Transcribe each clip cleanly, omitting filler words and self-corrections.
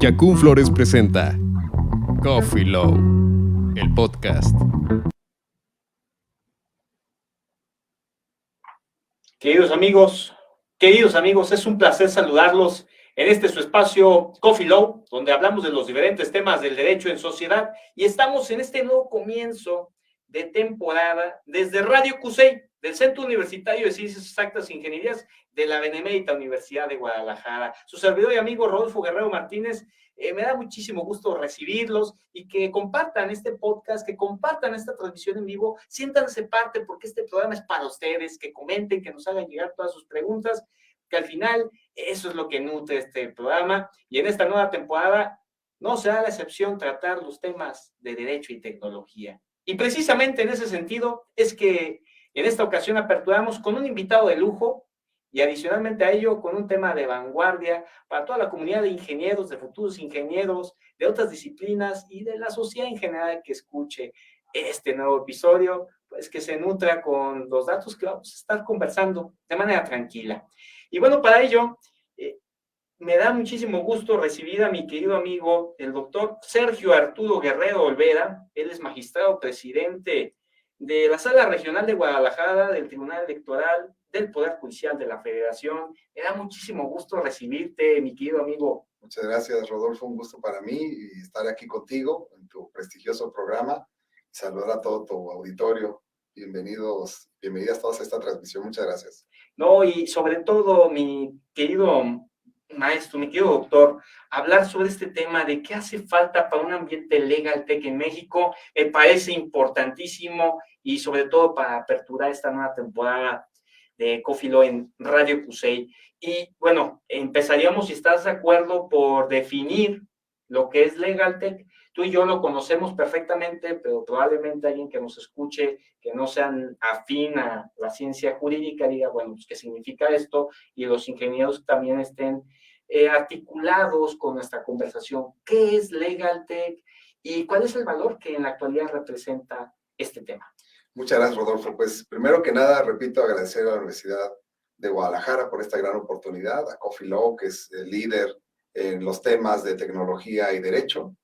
Chacún Flores presenta Coffee Low, el podcast. Queridos amigos, es un placer saludarlos en este su espacio Coffee Low, donde hablamos de los diferentes temas del derecho en sociedad y estamos en este nuevo comienzo de temporada desde Radio CUSEI, del Centro Universitario de Ciencias Exactas e Ingenierías de la Benemérita Universidad de Guadalajara. Su servidor y amigo Rodolfo Guerrero Martínez, me da muchísimo gusto recibirlos y que compartan este podcast, que compartan esta transmisión en vivo, siéntanse parte porque este programa es para ustedes, que comenten, que nos hagan llegar todas sus preguntas, que al final eso es lo que nutre este programa. Y en esta nueva temporada no será la excepción tratar los temas de derecho y tecnología. Y precisamente en ese sentido es que en esta ocasión aperturamos con un invitado de lujo y adicionalmente a ello con un tema de vanguardia para toda la comunidad de ingenieros, de futuros ingenieros, de otras disciplinas y de la sociedad en general que escuche este nuevo episodio, pues que se nutra con los datos que vamos a estar conversando de manera tranquila. Y bueno, para ello, me da muchísimo gusto recibir a mi querido amigo, el doctor Sergio Arturo Guerrero Olvera. Él es magistrado presidente de la Sala Regional de Guadalajara, del Tribunal Electoral, del Poder Judicial de la Federación. Me da muchísimo gusto recibirte, mi querido amigo. Muchas gracias, Rodolfo. Un gusto para mí y estar aquí contigo en tu prestigioso programa. Saludar a todo tu auditorio. Bienvenidas todas a esta transmisión. Muchas gracias. No, y sobre todo, mi querido maestro, mi querido doctor, hablar sobre este tema de qué hace falta para un ambiente legal tech en México, me parece importantísimo y sobre todo para aperturar esta nueva temporada de Coffee Law en Radio CUSEI. Y bueno, empezaríamos, si estás de acuerdo, por definir lo que es legal tech. Tú y yo lo conocemos perfectamente, pero probablemente alguien que nos escuche, que no sean afín a la ciencia jurídica, diga, bueno, pues, ¿qué significa esto? Y los ingenieros también estén articulados con nuestra conversación. ¿Qué es legal tech? ¿Y cuál es el valor que en la actualidad representa este tema? Muchas gracias, Rodolfo. Pues, primero que nada, repito, agradecer a la Universidad de Guadalajara por esta gran oportunidad, a Coffee Law, que es el líder en los temas de tecnología y derecho.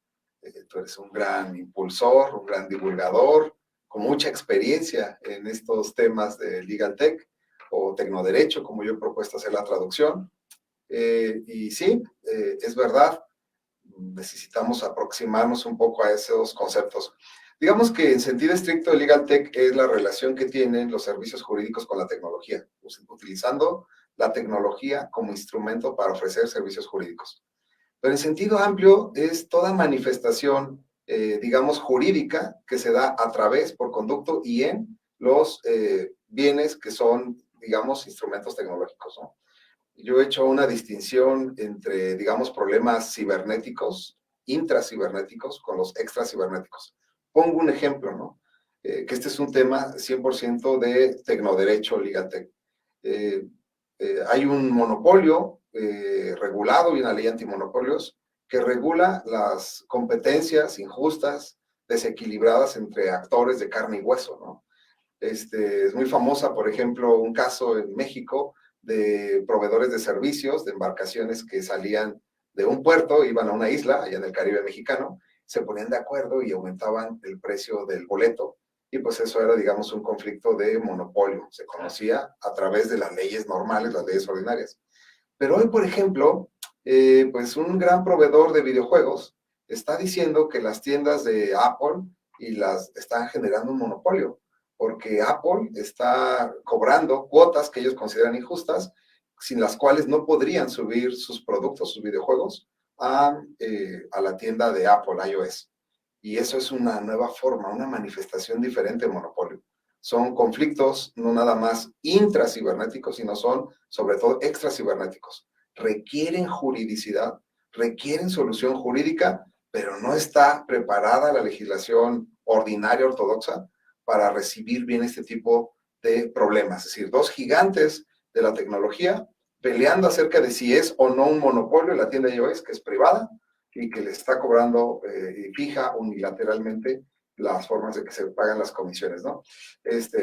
Tú eres un gran impulsor, un gran divulgador, con mucha experiencia en estos temas de legal tech o tecnoderecho, como yo he propuesto hacer la traducción. Y sí, es verdad, necesitamos aproximarnos un poco a esos conceptos. Digamos que en sentido estricto, el legal tech es la relación que tienen los servicios jurídicos con la tecnología, utilizando la tecnología como instrumento para ofrecer servicios jurídicos. Pero en sentido amplio es toda manifestación, digamos, jurídica que se da a través, por conducto y en los bienes que son, digamos, instrumentos tecnológicos, ¿no? Yo he hecho una distinción entre, digamos, problemas cibernéticos, intracibernéticos, con los extracibernéticos. Pongo un ejemplo, ¿no? Que este es un tema 100% de tecnoderecho, legal tech. Hay un monopolio regulado y una ley antimonopolios que regula las competencias injustas, desequilibradas entre actores de carne y hueso, ¿no? Es muy famosa, por ejemplo, un caso en México de proveedores de servicios, de embarcaciones que salían de un puerto, iban a una isla, allá en el Caribe mexicano, se ponían de acuerdo y aumentaban el precio del boleto. Y pues eso era, digamos, un conflicto de monopolio. Se conocía a través de las leyes normales, las leyes ordinarias. Pero hoy, por ejemplo, pues un gran proveedor de videojuegos está diciendo que las tiendas de Apple están generando un monopolio, porque Apple está cobrando cuotas que ellos consideran injustas, sin las cuales no podrían subir sus productos, sus videojuegos, a la tienda de Apple, iOS. Y eso es una nueva forma, una manifestación diferente de monopolio. Son conflictos no nada más intracibernéticos, sino son sobre todo extracibernéticos. Requieren juridicidad, requieren solución jurídica, pero no está preparada la legislación ordinaria ortodoxa para recibir bien este tipo de problemas. Es decir, dos gigantes de la tecnología peleando acerca de si es o no un monopolio la tienda iOS, que es privada, y que le está cobrando fija unilateralmente las formas de que se pagan las comisiones, ¿no?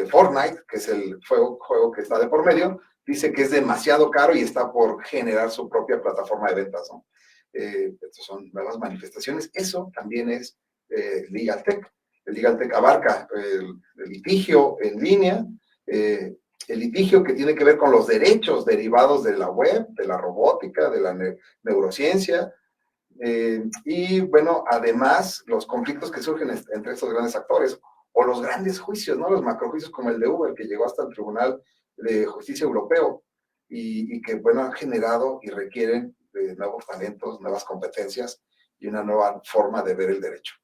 Fortnite, que es el juego que está de por medio, dice que es demasiado caro y está por generar su propia plataforma de ventas, ¿no? Estas son nuevas manifestaciones. Eso también es Legal Tech. El Legal Tech abarca el litigio en línea, el litigio que tiene que ver con los derechos derivados de la web, de la robótica, de la neurociencia, y bueno, además los conflictos que surgen entre estos grandes actores, o los grandes juicios, ¿no? Los macrojuicios como el de Uber, que llegó hasta el Tribunal de Justicia Europeo, y que, bueno, han generado y requieren nuevos talentos, nuevas competencias y una nueva forma de ver el derecho.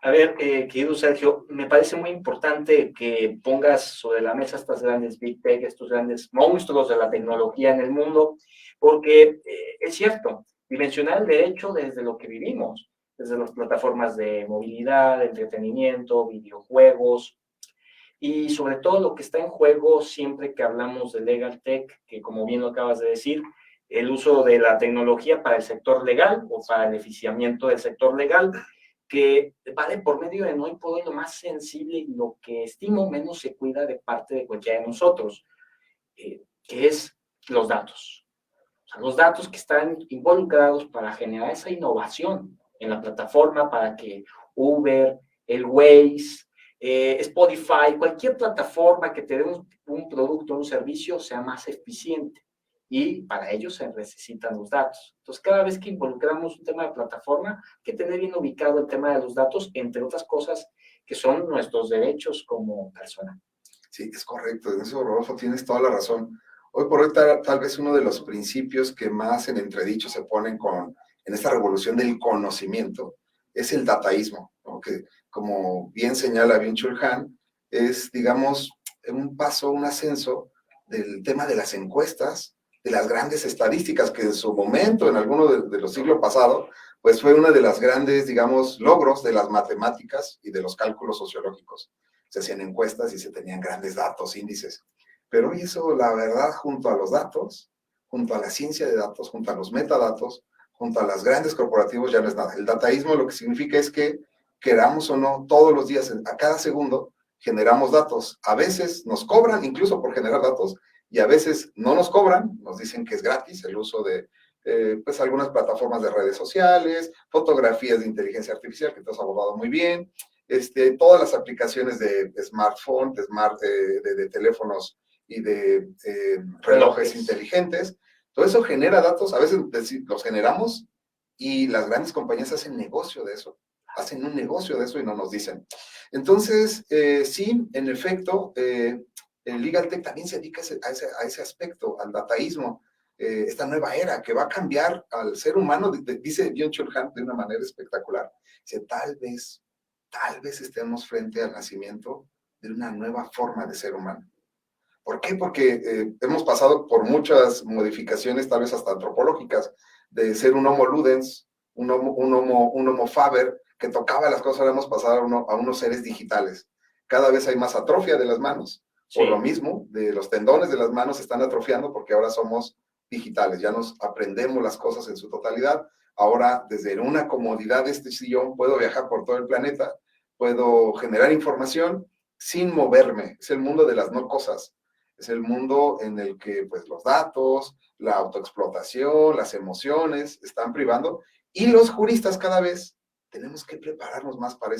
A ver, querido Sergio, me parece muy importante que pongas sobre la mesa estas grandes Big Tech, estos grandes monstruos de la tecnología en el mundo, porque es cierto, dimensionar el derecho desde lo que vivimos, desde las plataformas de movilidad, de entretenimiento, videojuegos, y sobre todo lo que está en juego siempre que hablamos de Legal Tech, que como bien lo acabas de decir, el uso de la tecnología para el sector legal o para el eficiamiento del sector legal, que vale por medio de no hoy por hoy lo más sensible y lo que estimo menos se cuida de parte de cualquiera de nosotros, que es los datos. O sea, los datos que están involucrados para generar esa innovación en la plataforma para que Uber, el Waze, Spotify, cualquier plataforma que te dé un producto o un servicio sea más eficiente. Y para ello se necesitan los datos. Entonces, cada vez que involucramos un tema de plataforma, hay que tener bien ubicado el tema de los datos, entre otras cosas que son nuestros derechos como persona. Sí, es correcto. En eso, Rodolfo, tienes toda la razón. Hoy por hoy, tal vez uno de los principios que más en entredicho se ponen en esta revolución del conocimiento es el dataísmo, ¿no? Que, como bien señala Byung-Chul Han, es, digamos, un paso, un ascenso del tema de las encuestas, de las grandes estadísticas, que en su momento, en alguno de los siglos pasados, pues fue una de las grandes, digamos, logros de las matemáticas y de los cálculos sociológicos. Se hacían encuestas y se tenían grandes datos, índices. Pero hoy eso, la verdad, junto a los datos, junto a la ciencia de datos, junto a los metadatos, junto a las grandes corporativos, ya no es nada. El dataísmo lo que significa es que, queramos o no, todos los días, a cada segundo, generamos datos. A veces nos cobran incluso por generar datos, y a veces no nos cobran, nos dicen que es gratis el uso de pues algunas plataformas de redes sociales, fotografías de inteligencia artificial, que tú has abordado muy bien, todas las aplicaciones de smartphone, de teléfonos y de relojes inteligentes. Todo eso genera datos, a veces los generamos y las grandes compañías hacen negocio de eso, hacen un negocio de eso y no nos dicen. Entonces, sí, en efecto, el Legal Tech también se dedica a ese aspecto, al dataísmo, esta nueva era que va a cambiar al ser humano, dice Byung-Chul Han de una manera espectacular. Dice, tal vez estemos frente al nacimiento de una nueva forma de ser humano. ¿Por qué? Porque hemos pasado por muchas modificaciones, tal vez hasta antropológicas, de ser un homo ludens, un homo faber, que tocaba las cosas. Ahora hemos pasado a unos seres digitales. Cada vez hay más atrofia de las manos. Sí. Por lo mismo, de los tendones de las manos se están atrofiando porque ahora somos digitales, ya nos aprendemos las cosas en su totalidad. Ahora, desde una comodidad de este sillón, puedo viajar por todo el planeta, puedo generar información sin moverme. Es el mundo de las no cosas. Es el mundo en el que, pues, los datos, la autoexplotación, las emociones están privando, y los juristas cada vez tenemos que prepararnos más para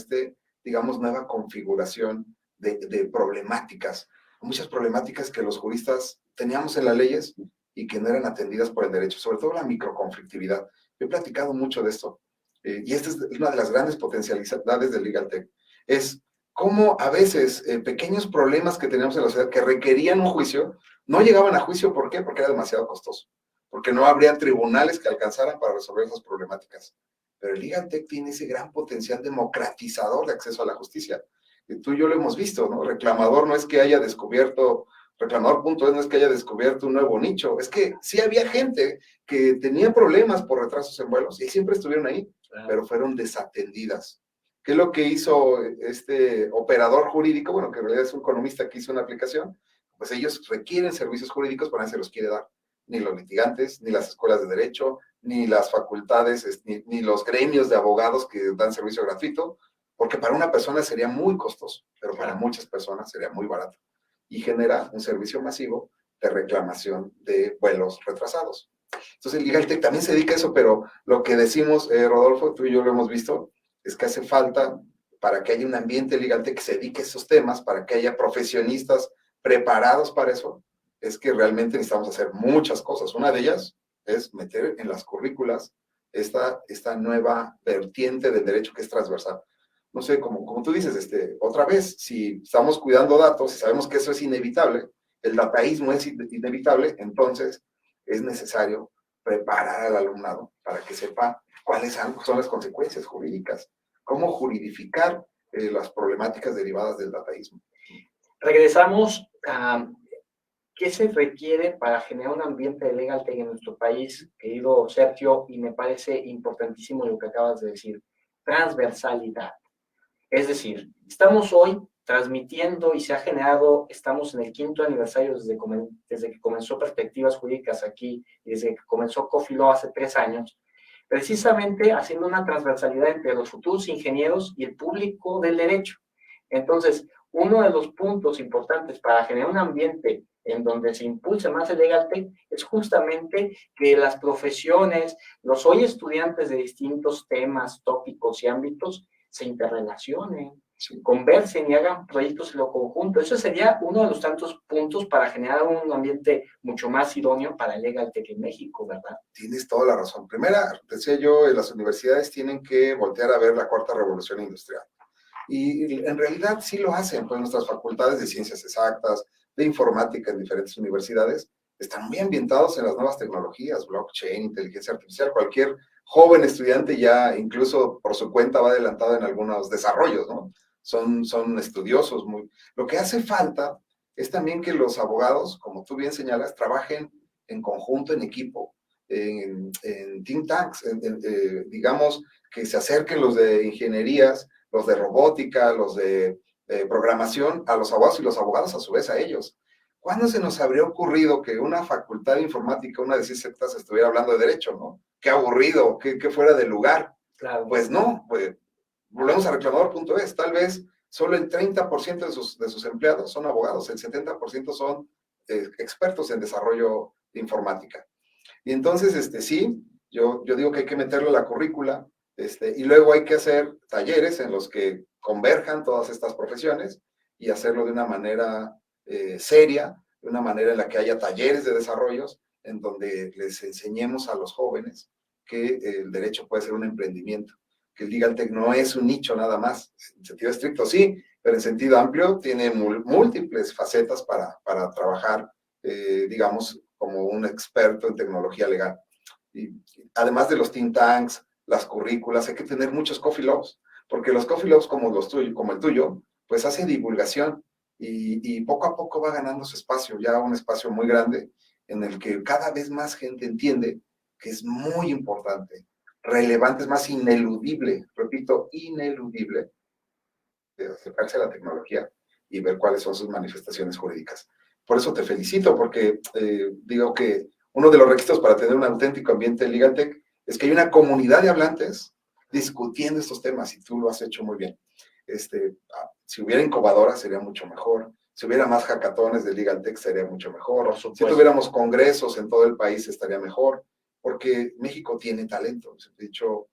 digamos, nueva configuración de problemáticas. Muchas problemáticas que los juristas teníamos en las leyes y que no eran atendidas por el derecho, sobre todo la microconflictividad. Yo he platicado mucho de esto, y esta es una de las grandes potencialidades del Legal Tech. Es cómo a veces pequeños problemas que teníamos en la sociedad que requerían un juicio, no llegaban a juicio. ¿Por qué? Porque era demasiado costoso, porque no habría tribunales que alcanzaran para resolver esas problemáticas. Pero el Legal Tech tiene ese gran potencial democratizador de acceso a la justicia. Y tú y yo lo hemos visto, ¿no? Reclamador no es que haya descubierto, Reclamador.es no es que haya descubierto un nuevo nicho, es que sí había gente que tenía problemas por retrasos en vuelos y siempre estuvieron ahí, pero fueron desatendidas. ¿Qué es lo que hizo este operador jurídico? Bueno, que en realidad es un economista que hizo una aplicación. Pues ellos requieren servicios jurídicos, pero nadie se los quiere dar. Ni los litigantes, ni las escuelas de derecho, ni las facultades, ni los gremios de abogados que dan servicio gratuito, porque para una persona sería muy costoso, pero para muchas personas sería muy barato. Y genera un servicio masivo de reclamación de vuelos retrasados. Entonces el Legal Tech también se dedica a eso, pero lo que decimos, Rodolfo, tú y yo lo hemos visto, es que hace falta para que haya un ambiente Legal Tech que se dedique a esos temas, para que haya profesionistas preparados para eso, es que realmente necesitamos hacer muchas cosas. Una de ellas es meter en las currículas esta nueva vertiente del derecho que es transversal. No sé, como tú dices, otra vez, si estamos cuidando datos y sabemos que eso es inevitable, el dataísmo es inevitable, entonces es necesario preparar al alumnado para que sepa cuáles son las consecuencias jurídicas, cómo juridificar las problemáticas derivadas del dataísmo. Regresamos a qué se requiere para generar un ambiente de Legal Tech en nuestro país, querido Sergio, y me parece importantísimo lo que acabas de decir, transversalidad. Es decir, estamos hoy transmitiendo y se ha generado, estamos en el 5º aniversario desde que comenzó Perspectivas Jurídicas aquí y desde que comenzó Coffee Law hace 3 años, precisamente haciendo una transversalidad entre los futuros ingenieros y el público del derecho. Entonces, uno de los puntos importantes para generar un ambiente en donde se impulse más el Legal Tech es justamente que las profesiones, los hoy estudiantes de distintos temas, tópicos y ámbitos se interrelacionen, sí, conversen y hagan proyectos en lo conjunto. Eso sería uno de los tantos puntos para generar un ambiente mucho más idóneo para el Legal Tech en México, ¿verdad? Tienes toda la razón. Primera, decía yo, las universidades tienen que voltear a ver la 4ª revolución industrial. Y en realidad sí lo hacen, pues nuestras facultades de ciencias exactas, de informática en diferentes universidades, están muy ambientados en las nuevas tecnologías, blockchain, inteligencia artificial. Cualquier joven estudiante ya incluso por su cuenta va adelantado en algunos desarrollos, ¿no? Son estudiosos. Lo que hace falta es también que los abogados, como tú bien señalas, trabajen en conjunto, en equipo, en think tanks, digamos, que se acerquen los de ingenierías, los de robótica, los de programación, a los abogados y los abogados a su vez a ellos. ¿Cuándo se nos habría ocurrido que una facultad de informática, una de CISETAS, estuviera hablando de derecho, ¿no? Qué aburrido, qué fuera de lugar. Claro. Pues no, pues volvemos a reclamador.es, tal vez solo el 30% de sus empleados son abogados, el 70% son expertos en desarrollo de informática. Y entonces, sí, yo digo que hay que meterlo a la currícula, y luego hay que hacer talleres en los que converjan todas estas profesiones y hacerlo de una manera seria, de una manera en la que haya talleres de desarrollos, en donde les enseñemos a los jóvenes que el derecho puede ser un emprendimiento, que el Legal Tech no es un nicho nada más, en sentido estricto sí, pero en sentido amplio tiene múltiples facetas para trabajar, digamos, como un experto en tecnología legal. Y además de los think tanks, las currículas, hay que tener muchos coffee logs, porque los coffee logs como el tuyo, pues hace divulgación y poco a poco va ganando su espacio, ya un espacio muy grande en el que cada vez más gente entiende que es muy importante, relevante, es más ineludible, repito, ineludible, de acercarse a la tecnología y ver cuáles son sus manifestaciones jurídicas. Por eso te felicito, porque digo que uno de los requisitos para tener un auténtico ambiente Legal Tech es que hay una comunidad de hablantes discutiendo estos temas y tú lo has hecho muy bien. Si hubiera incubadoras sería mucho mejor, si hubiera más hackatones de Legal Tech sería mucho mejor, si tuviéramos congresos en todo el país estaría mejor, porque México tiene talento. De hecho,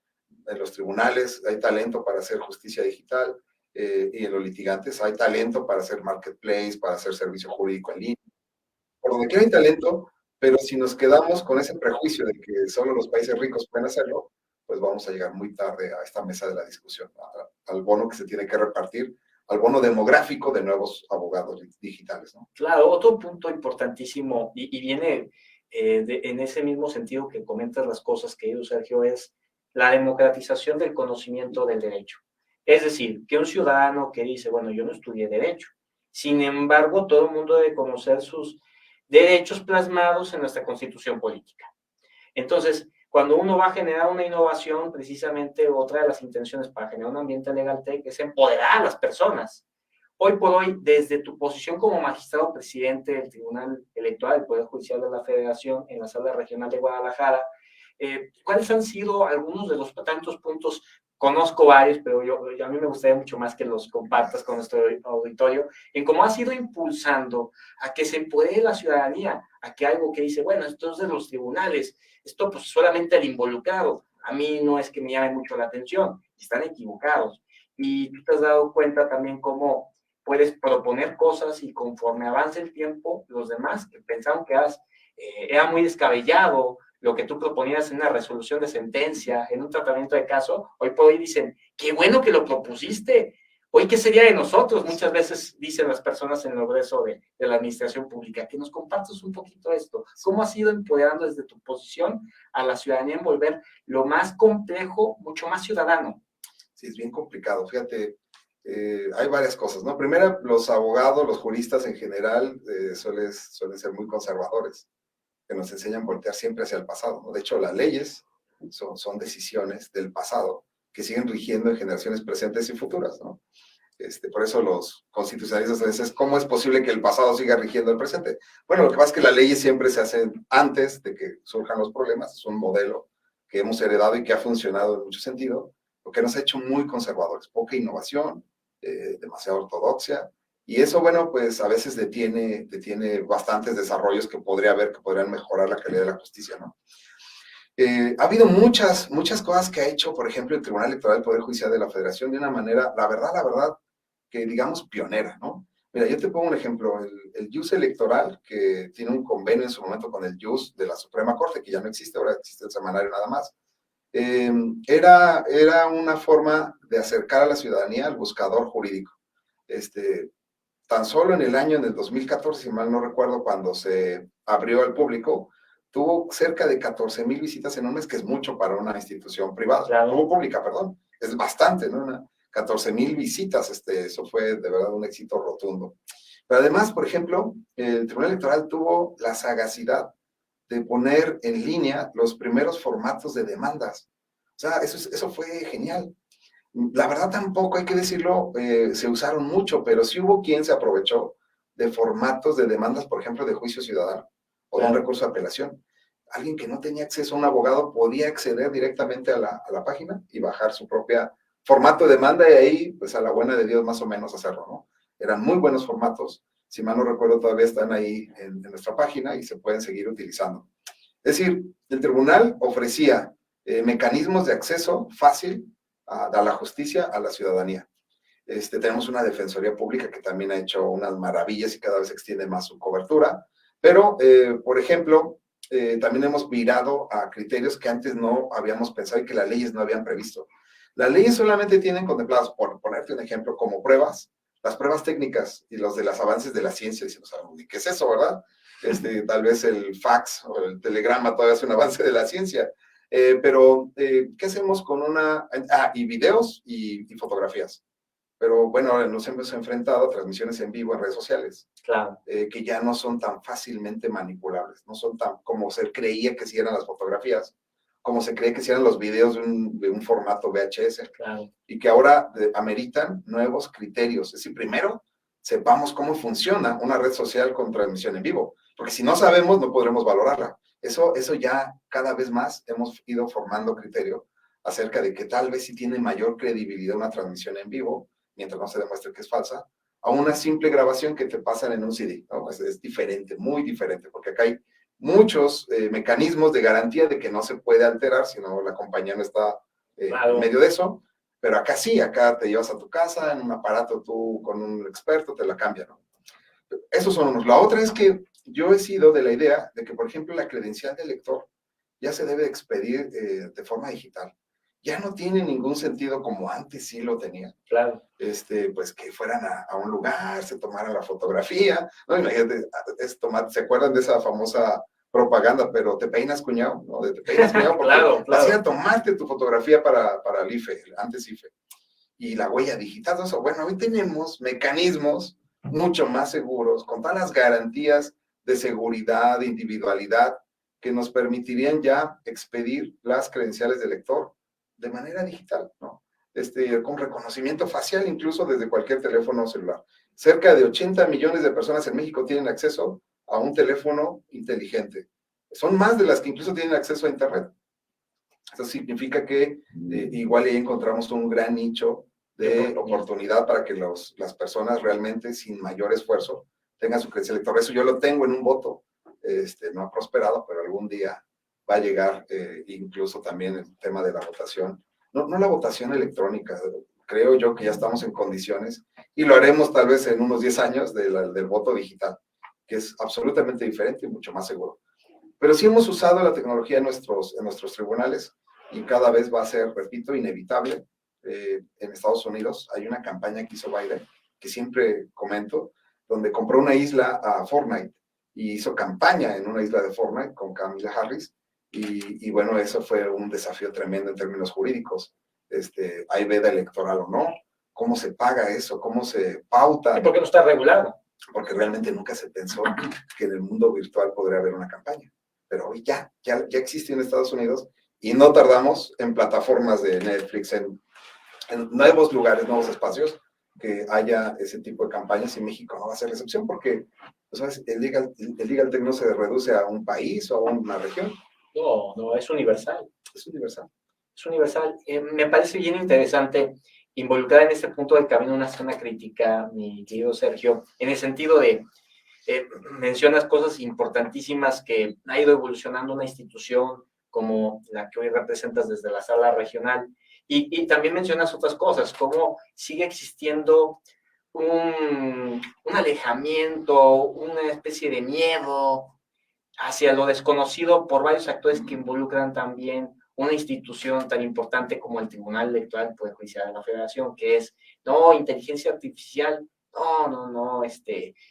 en los tribunales hay talento para hacer justicia digital, y en los litigantes hay talento para hacer marketplace, para hacer servicio jurídico en línea. Por donde quiera hay talento, pero si nos quedamos con ese prejuicio de que solo los países ricos pueden hacerlo, pues vamos a llegar muy tarde a esta mesa de la discusión, al bono que se tiene que repartir, al bono demográfico de nuevos abogados digitales, ¿no? Claro, otro punto importantísimo, y viene en ese mismo sentido que comentas las cosas, querido Sergio, es la democratización del conocimiento del derecho. Es decir, que un ciudadano que dice, bueno, yo no estudié derecho, sin embargo, todo el mundo debe conocer sus derechos plasmados en nuestra Constitución política. Entonces, cuando uno va a generar una innovación, precisamente otra de las intenciones para generar un ambiente Legal Tech es empoderar a las personas. Hoy por hoy, desde tu posición como magistrado presidente del Tribunal Electoral del Poder Judicial de la Federación en la Sala Regional de Guadalajara, ¿cuáles han sido algunos de los tantos puntos conozco varios, pero a mí me gustaría mucho más que los compartas con nuestro auditorio, en cómo has ido impulsando a que se empodere la ciudadanía, a que algo que dice, bueno, esto es de los tribunales, esto pues solamente al involucrado, a mí no es que me llame mucho la atención, están equivocados. Y tú te has dado cuenta también cómo puedes proponer cosas y conforme avance el tiempo, los demás que pensaron que era muy descabellado, lo que tú proponías en una resolución de sentencia, en un tratamiento de caso, hoy por hoy dicen, qué bueno que lo propusiste. Hoy, ¿qué sería de nosotros? Muchas veces dicen las personas en el grueso de la administración pública. Que nos compartas un poquito esto. ¿Cómo has ido empoderando desde tu posición a la ciudadanía en volver lo más complejo, mucho más ciudadano? Sí, es bien complicado. Fíjate, hay varias cosas, ¿no? Primero, los abogados, los juristas en general suelen ser muy conservadores, que nos enseñan a voltear siempre hacia el pasado, ¿no? De hecho, las leyes son decisiones del pasado que siguen rigiendo en generaciones presentes y futuras, ¿no? Por eso los constitucionalistas a veces, ¿cómo es posible que el pasado siga rigiendo el presente? Bueno, lo que pasa es que las leyes siempre se hacen antes de que surjan los problemas, es un modelo que hemos heredado y que ha funcionado en mucho sentido, lo que nos ha hecho muy conservadores, poca innovación, demasiada ortodoxia, y eso, bueno, pues a veces detiene bastantes desarrollos que podrían mejorar la calidad de la justicia, ¿no? Ha habido muchas cosas que ha hecho, por ejemplo, el Tribunal Electoral del Poder Judicial de la Federación de una manera, la verdad, que digamos pionera, ¿no? Mira, yo te pongo un ejemplo, el JUS electoral, que tiene un convenio en su momento con el JUS de la Suprema Corte, que ya no existe, ahora existe el semanario nada más, era una forma de acercar a la ciudadanía al buscador jurídico. Tan solo en el 2014, si mal no recuerdo, cuando se abrió al público, tuvo cerca de 14,000 visitas en un mes, que es mucho para una institución privada, Claro. no pública, perdón, es bastante, ¿no? 14,000 visitas, eso fue de verdad un éxito rotundo. Pero además, por ejemplo, el Tribunal Electoral tuvo la sagacidad de poner en línea los primeros formatos de demandas. O sea, eso fue genial. La verdad tampoco, hay que decirlo, se usaron mucho, pero sí hubo quien se aprovechó de formatos de demandas, por ejemplo, de juicio ciudadano o de un recurso de apelación. Alguien que no tenía acceso a un abogado podía acceder directamente a la página y bajar su propia formato de demanda y ahí, pues a la buena de Dios, más o menos hacerlo, ¿no? Eran muy buenos formatos. Si mal no recuerdo, todavía están ahí en nuestra página y se pueden seguir utilizando. Es decir, el tribunal ofrecía mecanismos de acceso fácil a la justicia, a la ciudadanía. Tenemos una defensoría pública que también ha hecho unas maravillas y cada vez extiende más su cobertura, pero, por ejemplo, también hemos virado a criterios que antes no habíamos pensado y que las leyes no habían previsto. Las leyes solamente tienen contempladas, por ponerte un ejemplo, como pruebas, las pruebas técnicas y los de los avances de la ciencia. Dicen, o sea, ¿qué es eso, verdad? Tal vez el fax o el telegrama todavía es un avance de la ciencia. Pero, ¿qué hacemos con y videos y fotografías? Pero bueno, nos hemos enfrentado a transmisiones en vivo en redes sociales, Claro. Que ya no son tan fácilmente manipulables, no son tan como se creía que si eran las fotografías, como se cree que si eran los videos de un formato VHS, Claro. y que ahora ameritan nuevos criterios. Es decir, primero, sepamos cómo funciona una red social con transmisión en vivo, porque si no sabemos, no podremos valorarla. Eso ya cada vez más hemos ido formando criterio acerca de que tal vez sí tiene mayor credibilidad una transmisión en vivo, mientras no se demuestre que es falsa, a una simple grabación que te pasan en un CD, ¿no? Es diferente, muy diferente, porque acá hay muchos mecanismos de garantía de que no se puede alterar, si no la compañía no está Claro. en medio de eso, pero acá sí, acá te llevas a tu casa, en un aparato tú con un experto te la cambia, ¿no? Esos son unos. La otra es que yo he sido de la idea de que, por ejemplo, la credencial del lector ya se debe expedir de forma digital. Ya no tiene ningún sentido como antes sí lo tenía. Claro. Pues que fueran a un lugar, se tomaran la fotografía, ¿no? Imagínate, ¿se acuerdan de esa famosa propaganda? Pero te peinas, cuñado, ¿no? Te peinas, cuñado, porque Claro. hacían tomarte tu fotografía para el IFE, antes IFE. Y la huella digital, todo eso. Bueno, hoy tenemos mecanismos mucho más seguros, con todas las garantías de seguridad, de individualidad, que nos permitirían ya expedir las credenciales del lector de manera digital, ¿no? Con reconocimiento facial, incluso desde cualquier teléfono celular. Cerca de 80 millones de personas en México tienen acceso a un teléfono inteligente. Son más de las que incluso tienen acceso a Internet. Eso significa que igual ahí encontramos un gran nicho de oportunidad para que las personas realmente sin mayor esfuerzo tengan su credencial electoral. Eso yo lo tengo en un voto, no ha prosperado, pero algún día va a llegar, incluso también el tema de la votación. No la votación electrónica, creo yo que ya estamos en condiciones, y lo haremos tal vez en unos 10 años del voto digital, que es absolutamente diferente y mucho más seguro. Pero sí hemos usado la tecnología en nuestros tribunales, y cada vez va a ser, repito, inevitable. En Estados Unidos hay una campaña que hizo Biden, que siempre comento, donde compró una isla a Fortnite, y hizo campaña en una isla de Fortnite con Kamala Harris, y bueno, eso fue un desafío tremendo en términos jurídicos. ¿Hay veda electoral o no? ¿Cómo se paga eso? ¿Cómo se pauta? ¿Y por qué no está regulado? Porque realmente nunca se pensó que en el mundo virtual podría haber una campaña. Pero hoy ya existe en Estados Unidos, y no tardamos en plataformas de Netflix, en nuevos lugares, nuevos espacios, que haya ese tipo de campañas, y México no va a ser la excepción, porque, ¿sabes? El legal tech no se reduce a un país o a una región. No, es universal. Es universal. Es universal. Me parece bien interesante involucrar en este punto del camino una zona crítica, mi querido Sergio, en el sentido de, mencionas cosas importantísimas que ha ido evolucionando una institución como la que hoy representas desde la sala regional, y también mencionas otras cosas, como sigue existiendo un alejamiento, una especie de miedo hacia lo desconocido por varios actores que involucran también una institución tan importante como el Tribunal Electoral del Poder Judicial de la Federación, que es, no, inteligencia artificial, no,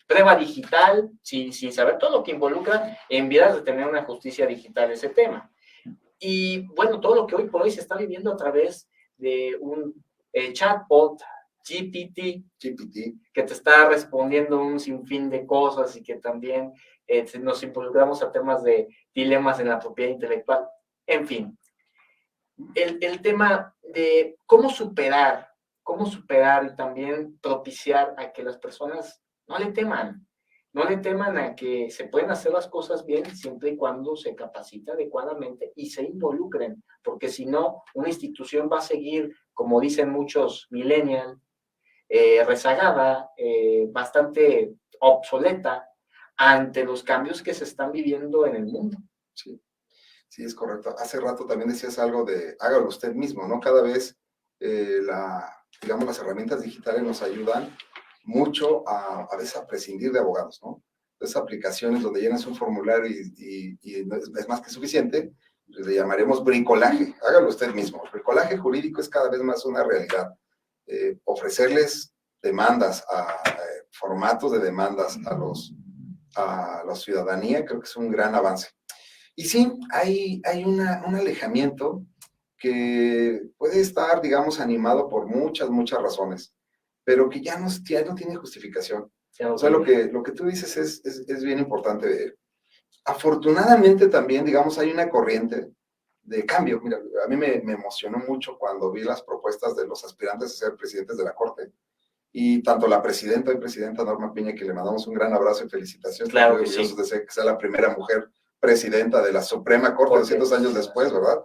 prueba digital, sin saber todo lo que involucra en vidas de tener una justicia digital ese tema. Y bueno, todo lo que hoy por hoy se está viviendo a través de un chatbot, GPT, que te está respondiendo un sinfín de cosas, y que también nos involucramos a temas de dilemas en la propiedad intelectual. En fin, el tema de cómo superar y también propiciar a que las personas no le teman a que se pueden hacer las cosas bien, siempre y cuando se capacite adecuadamente y se involucren, porque si no, una institución va a seguir, como dicen muchos millennials, rezagada, bastante obsoleta ante los cambios que se están viviendo en el mundo. Sí, es correcto. Hace rato también decías algo de hágalo usted mismo, ¿no? Cada vez digamos, las herramientas digitales nos ayudan mucho a veces a prescindir de abogados, ¿no? Esas aplicaciones donde llenas un formulario y es más que suficiente, le llamaremos bricolaje. Hágalo usted mismo. El bricolaje jurídico es cada vez más una realidad. Ofrecerles demandas, formatos de demandas a la ciudadanía, creo que es un gran avance. Y sí, hay un alejamiento que puede estar, digamos, animado por muchas razones, pero que ya no tiene justificación. O sea, lo que tú dices es bien importante. Afortunadamente también, digamos, hay una corriente de cambio. Mira, a mí me emocionó mucho cuando vi las propuestas de los aspirantes a ser presidentes de la Corte, y tanto la presidenta y presidenta Norma Piña, que le mandamos un gran abrazo y felicitaciones. Claro que orgullosos sí. de ser, que sea la primera mujer presidenta de la Suprema Corte 200 años después, ¿verdad?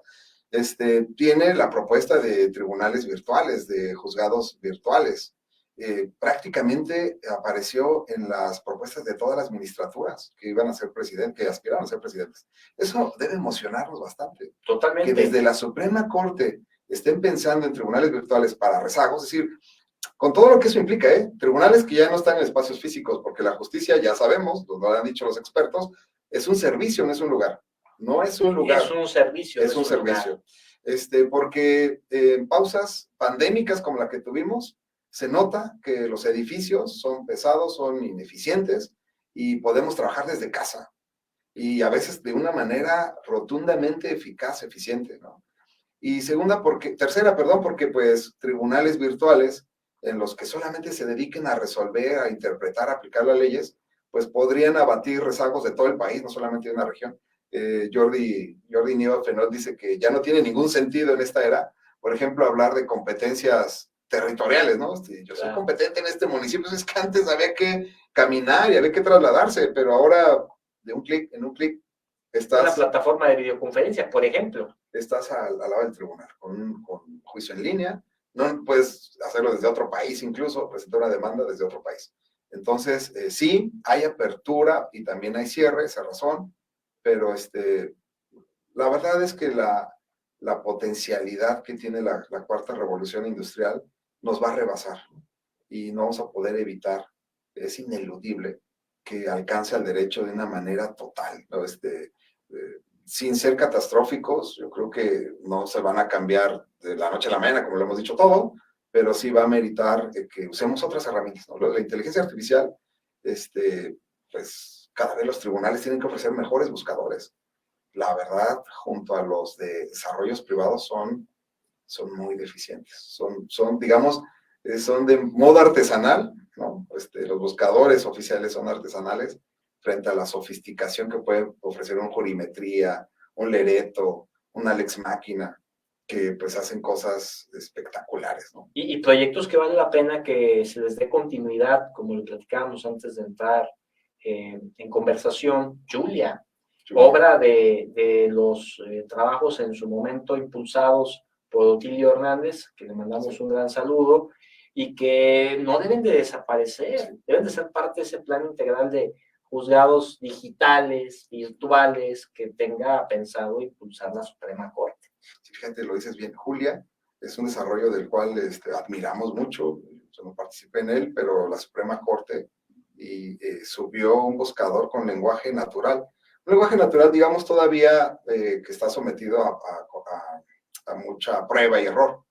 Tiene la propuesta de tribunales virtuales, de juzgados virtuales. Prácticamente apareció en las propuestas de todas las ministraturas que iban a ser presidentes, que aspiraban a ser presidentes. Eso debe emocionarnos bastante. Totalmente. Que desde la Suprema Corte estén pensando en tribunales virtuales para rezagos, es decir, con todo lo que eso implica, tribunales que ya no están en espacios físicos, porque la justicia, ya sabemos, lo han dicho los expertos, es un servicio, no es un lugar. No es un lugar. Es un servicio. Es un servicio. Porque en pausas pandémicas como la que tuvimos, se nota que los edificios son pesados, son ineficientes, y podemos trabajar desde casa. Y a veces de una manera rotundamente eficaz, eficiente, ¿no? Y tercera, porque pues tribunales virtuales en los que solamente se dediquen a resolver, a interpretar, a aplicar las leyes, pues podrían abatir rezagos de todo el país, no solamente de una región. Jordi Nieva Fenot dice que ya no tiene ningún sentido en esta era, por ejemplo, hablar de competencias territoriales, ¿no? Yo soy competente en este municipio, es que antes había que caminar y había que trasladarse, pero ahora en un clic Una plataforma de videoconferencia, por ejemplo. Estás al lado del tribunal, con un juicio en línea, no puedes hacerlo desde otro país, incluso presentar una demanda desde otro país. Entonces, sí, hay apertura y también hay cierre, esa razón, pero la verdad es que la potencialidad que tiene la cuarta revolución industrial nos va a rebasar y no vamos a poder evitar, es ineludible que alcance al derecho de una manera total, ¿no? Sin ser catastróficos, yo creo que no se van a cambiar de la noche a la mañana, como lo hemos dicho todo, pero sí va a meritar que usemos otras herramientas, ¿no? La inteligencia artificial, pues cada vez los tribunales tienen que ofrecer mejores buscadores. La verdad, junto a los de desarrollos privados, son muy deficientes. Digamos, son de modo artesanal, ¿no? Los buscadores oficiales son artesanales frente a la sofisticación que puede ofrecer un Jurimetría, un Lereto, un Alex Máquina, que pues hacen cosas espectaculares, ¿no? Y proyectos que vale la pena que se les dé continuidad, como lo platicábamos antes de entrar en conversación, Julia, obra de los trabajos en su momento impulsados por Otilio Hernández, que le mandamos un gran saludo, y que no deben de desaparecer, deben de ser parte de ese plan integral de juzgados digitales, virtuales, que tenga pensado impulsar la Suprema Corte. Sí, fíjate, lo dices bien. Julia es un desarrollo del cual admiramos mucho, yo no participé en él, pero la Suprema Corte subió un buscador con lenguaje natural. Un lenguaje natural, digamos, todavía que está sometido a mucha prueba y error,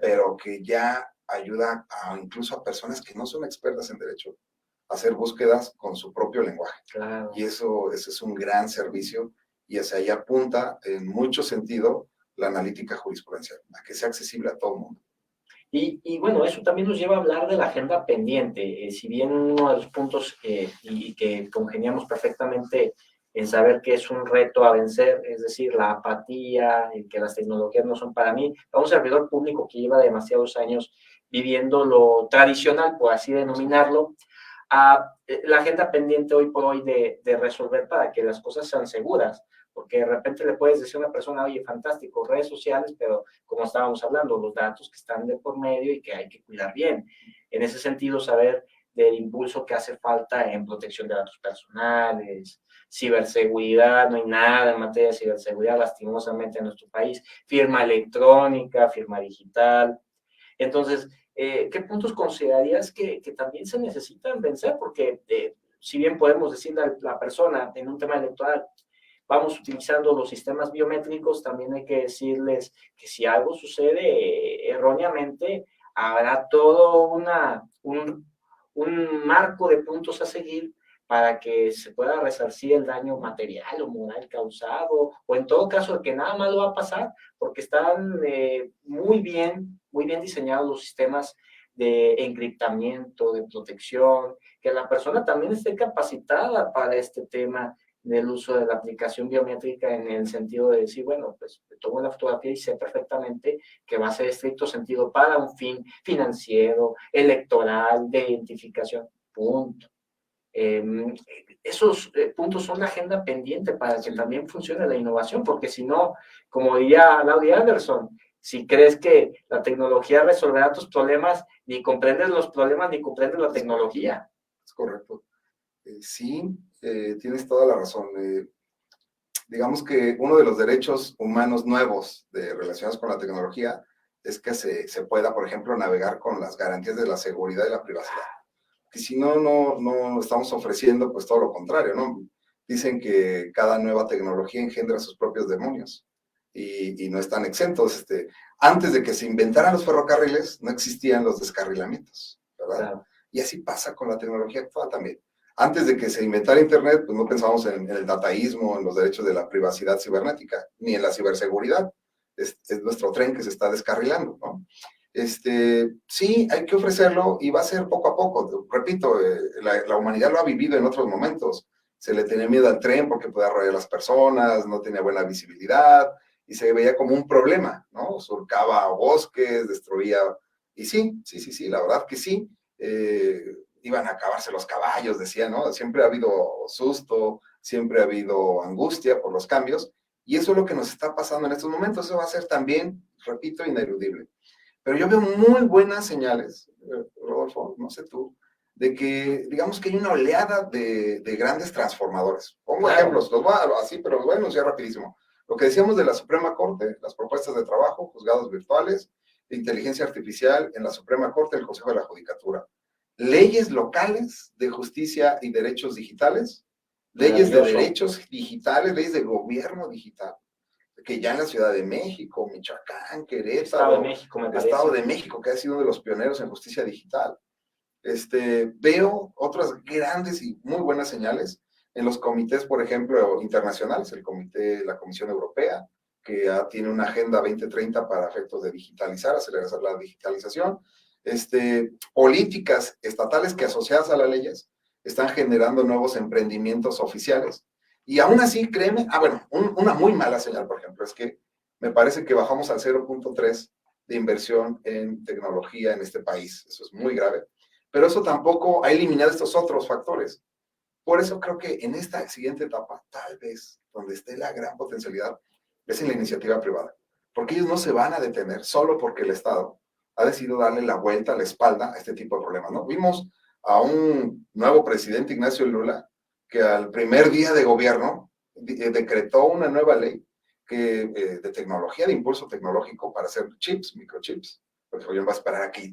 pero que ya ayuda incluso a personas que no son expertas en derecho a hacer búsquedas con su propio lenguaje. Claro. Y eso es un gran servicio y hacia ahí apunta en mucho sentido la analítica jurisprudencial, a que sea accesible a todo el mundo. Y bueno, eso también nos lleva a hablar de la agenda pendiente. Si bien uno de los puntos y que congeniamos perfectamente en saber que es un reto a vencer, es decir, la apatía, que las tecnologías no son para mí, para un servidor público que lleva demasiados años viviendo lo tradicional, por así denominarlo, a la agenda pendiente hoy por hoy de resolver para que las cosas sean seguras, porque de repente le puedes decir a una persona, oye, fantástico, redes sociales, pero como estábamos hablando, los datos que están de por medio y que hay que cuidar bien. En ese sentido, saber del impulso que hace falta en protección de datos personales, ciberseguridad, no hay nada en materia de ciberseguridad, lastimosamente en nuestro país, firma electrónica, firma digital. Entonces, ¿qué puntos considerarías que también se necesitan vencer? Porque si bien podemos decirle a la persona en un tema electoral, vamos utilizando los sistemas biométricos, también hay que decirles que si algo sucede erróneamente, habrá todo un marco de puntos a seguir para que se pueda resarcir el daño material o moral causado, o en todo caso de que nada malo va a pasar, porque están muy bien diseñados los sistemas de encriptamiento, de protección, que la persona también esté capacitada para este tema del uso de la aplicación biométrica en el sentido de decir, bueno, pues tomo la fotografía y sé perfectamente que va a ser estricto sentido para un fin financiero, electoral, de identificación, punto. Esos puntos son la agenda pendiente para que también funcione la innovación, porque si no, como diría Laurie Anderson, si crees que la tecnología resolverá tus problemas, ni comprendes los problemas, ni comprendes la tecnología. Es correcto. Sí, tienes toda la razón. Digamos que uno de los derechos humanos nuevos relacionados con la tecnología es que se pueda, por ejemplo, navegar con las garantías de la seguridad y la privacidad. Que si no estamos ofreciendo, pues todo lo contrario, ¿no? Dicen que cada nueva tecnología engendra sus propios demonios y no están exentos. Antes de que se inventaran los ferrocarriles, no existían los descarrilamientos, ¿verdad? Claro. Y así pasa con la tecnología actual también. Antes de que se inventara Internet, pues no pensábamos en el dataísmo, en los derechos de la privacidad cibernética, ni en la ciberseguridad. Es nuestro tren que se está descarrilando, ¿no? Sí, hay que ofrecerlo y va a ser poco a poco. Repito, la humanidad lo ha vivido en otros momentos. Se le tenía miedo al tren porque podía arrollar a las personas, no tenía buena visibilidad y se veía como un problema, ¿no? Surcaba bosques, destruía... Y sí, la verdad que sí. Iban a acabarse los caballos, decían, ¿no? Siempre ha habido susto, siempre ha habido angustia por los cambios, y eso es lo que nos está pasando en estos momentos. Eso va a ser también, repito, ineludible. Pero yo veo muy buenas señales, Rodolfo, no sé tú, de que, digamos que hay una oleada de grandes transformadores. Pongo ejemplos, los voy a, así, pero los voy a anunciar rapidísimo. Lo que decíamos de la Suprema Corte, las propuestas de trabajo, juzgados virtuales, inteligencia artificial en la Suprema Corte, el Consejo de la Judicatura. Leyes locales de justicia y derechos digitales, leyes de derechos digitales, leyes de gobierno digital, que ya en la Ciudad de México, Michoacán, Querétaro, Estado de México, que ha sido uno de los pioneros en justicia digital. Veo otras grandes y muy buenas señales en los comités, por ejemplo, internacionales, la Comisión Europea, que ya tiene una agenda 2030 para efectos de digitalizar, acelerar la digitalización. Políticas estatales que asociadas a las leyes están generando nuevos emprendimientos oficiales. Y aún así, créeme, una muy mala señal, por ejemplo, es que me parece que bajamos al 0.3 de inversión en tecnología en este país. Eso es muy grave. Pero eso tampoco ha eliminado estos otros factores. Por eso creo que en esta siguiente etapa, tal vez, donde esté la gran potencialidad, es en la iniciativa privada. Porque ellos no se van a detener solo porque el Estado ha decidido darle la vuelta a la espalda a este tipo de problemas, ¿no? Vimos a un nuevo presidente, Ignacio Lula, que al primer día de gobierno decretó una nueva ley de tecnología, de impulso tecnológico para hacer chips, microchips, porque el gobierno va a esperar a que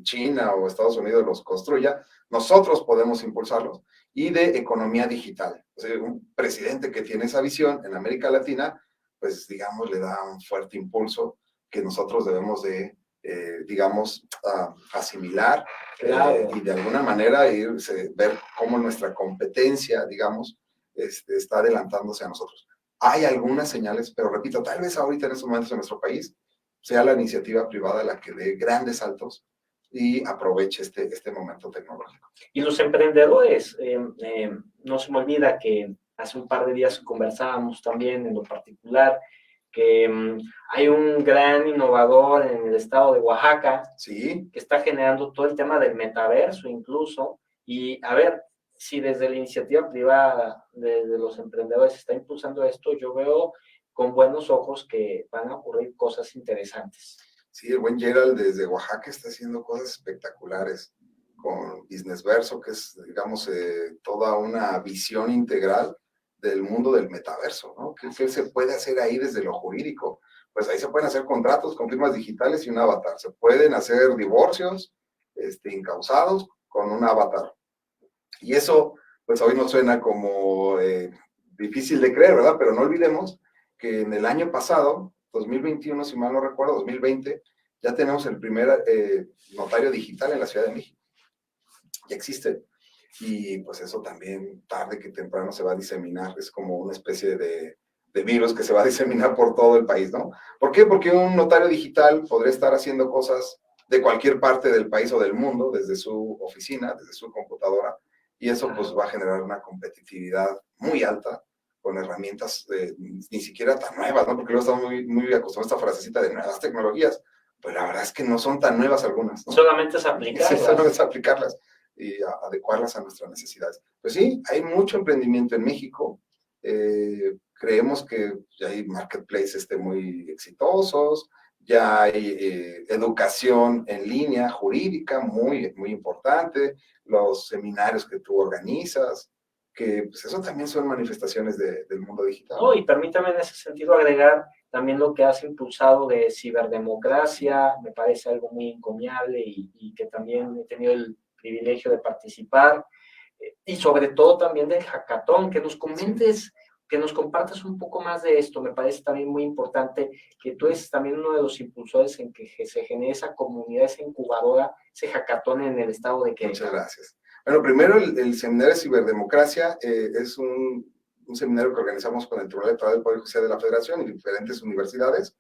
China o Estados Unidos los construya, nosotros podemos impulsarlos, y de economía digital. O sea, un presidente que tiene esa visión en América Latina, pues digamos, le da un fuerte impulso que nosotros debemos de, asimilar, y de alguna manera ver cómo nuestra competencia, digamos, está adelantándose a nosotros. Hay algunas señales, pero repito, tal vez ahorita en estos momentos en nuestro país sea la iniciativa privada la que dé grandes saltos y aproveche este momento tecnológico. Y los emprendedores, no se me olvida que hace un par de días conversábamos también en lo particular que hay un gran innovador en el estado de Oaxaca, sí, que está generando todo el tema del metaverso incluso, y a ver, si desde la iniciativa privada, desde los emprendedores se está impulsando esto, yo veo con buenos ojos que van a ocurrir cosas interesantes. Sí, el buen Gerald desde Oaxaca está haciendo cosas espectaculares con Business Verso, que es, digamos, toda una visión integral del mundo del metaverso, ¿no? ¿Qué se puede hacer ahí desde lo jurídico? Pues ahí se pueden hacer contratos con firmas digitales y un avatar. Se pueden hacer divorcios incausados con un avatar. Y eso, pues hoy nos suena como difícil de creer, ¿verdad? Pero no olvidemos que en el año pasado, 2021, si mal no recuerdo, 2020, ya tenemos el primer notario digital en la Ciudad de México. Ya existe. Y pues eso también, tarde que temprano, se va a diseminar. Es como una especie de virus que se va a diseminar por todo el país, ¿no? ¿Por qué? Porque un notario digital podría estar haciendo cosas de cualquier parte del país o del mundo, desde su oficina, desde su computadora, y eso pues va a generar una competitividad muy alta con herramientas ni siquiera tan nuevas, ¿no? Porque luego estamos muy acostumbrados a esta frasecita de nuevas tecnologías, pues la verdad es que no son tan nuevas algunas, ¿no? Solamente es aplicarlas. Sí, solamente es aplicarlas y adecuarlas a nuestras necesidades. Pues sí, hay mucho emprendimiento en México. Creemos que ya hay marketplaces muy exitosos, ya hay educación en línea jurídica muy, muy importante, los seminarios que tú organizas, que pues eso también son manifestaciones del mundo digital. No, y permítame en ese sentido agregar también lo que has impulsado de ciberdemocracia, me parece algo muy encomiable y que también he tenido el privilegio de participar, y sobre todo también del hackathon, que nos comentes, sí, que nos compartas un poco más de esto. Me parece también muy importante que tú eres también uno de los impulsores en que se genere esa comunidad, esa incubadora, ese hackathon en el estado de Querétaro. Muchas gracias. Bueno, primero el seminario de ciberdemocracia es un seminario que organizamos con el Tribunal Electoral del Poder Judicial de la Federación y diferentes universidades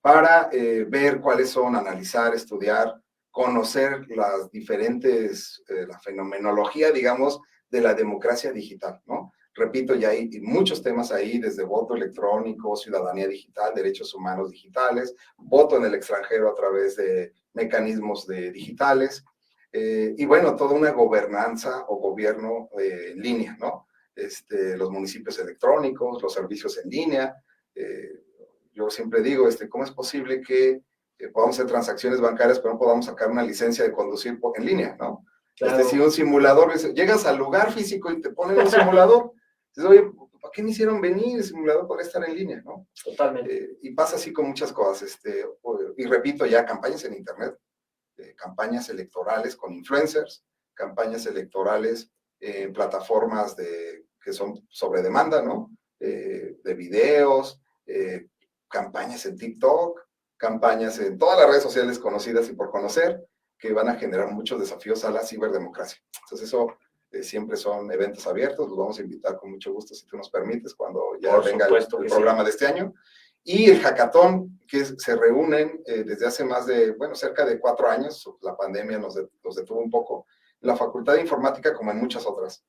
para ver cuáles son, analizar, estudiar, conocer las diferentes, la fenomenología, digamos, de la democracia digital, ¿no? Repito, ya hay muchos temas ahí, desde voto electrónico, ciudadanía digital, derechos humanos digitales, voto en el extranjero a través de mecanismos digitales, y bueno, toda una gobernanza o gobierno en línea, ¿no? los municipios electrónicos, los servicios en línea. Yo siempre digo, ¿cómo es posible que podamos hacer transacciones bancarias, pero no podamos sacar una licencia de conducir en línea, ¿no? Claro. Si un simulador, llegas al lugar físico y te ponen un simulador, dices, oye, ¿para qué me hicieron venir? El simulador podría estar en línea, ¿no? Totalmente. Y pasa así con muchas cosas, y repito, ya campañas en internet, campañas electorales con influencers, campañas electorales en plataformas que son sobre demanda, ¿no? De videos, campañas en TikTok, campañas en todas las redes sociales conocidas y por conocer, que van a generar muchos desafíos a la ciberdemocracia. Entonces eso siempre son eventos abiertos, los vamos a invitar con mucho gusto, si tú nos permites, cuando ya venga el programa de este año. Y el hackathon, que se reúnen desde hace cerca de 4 años, la pandemia nos detuvo un poco, la Facultad de Informática, como en muchas otras,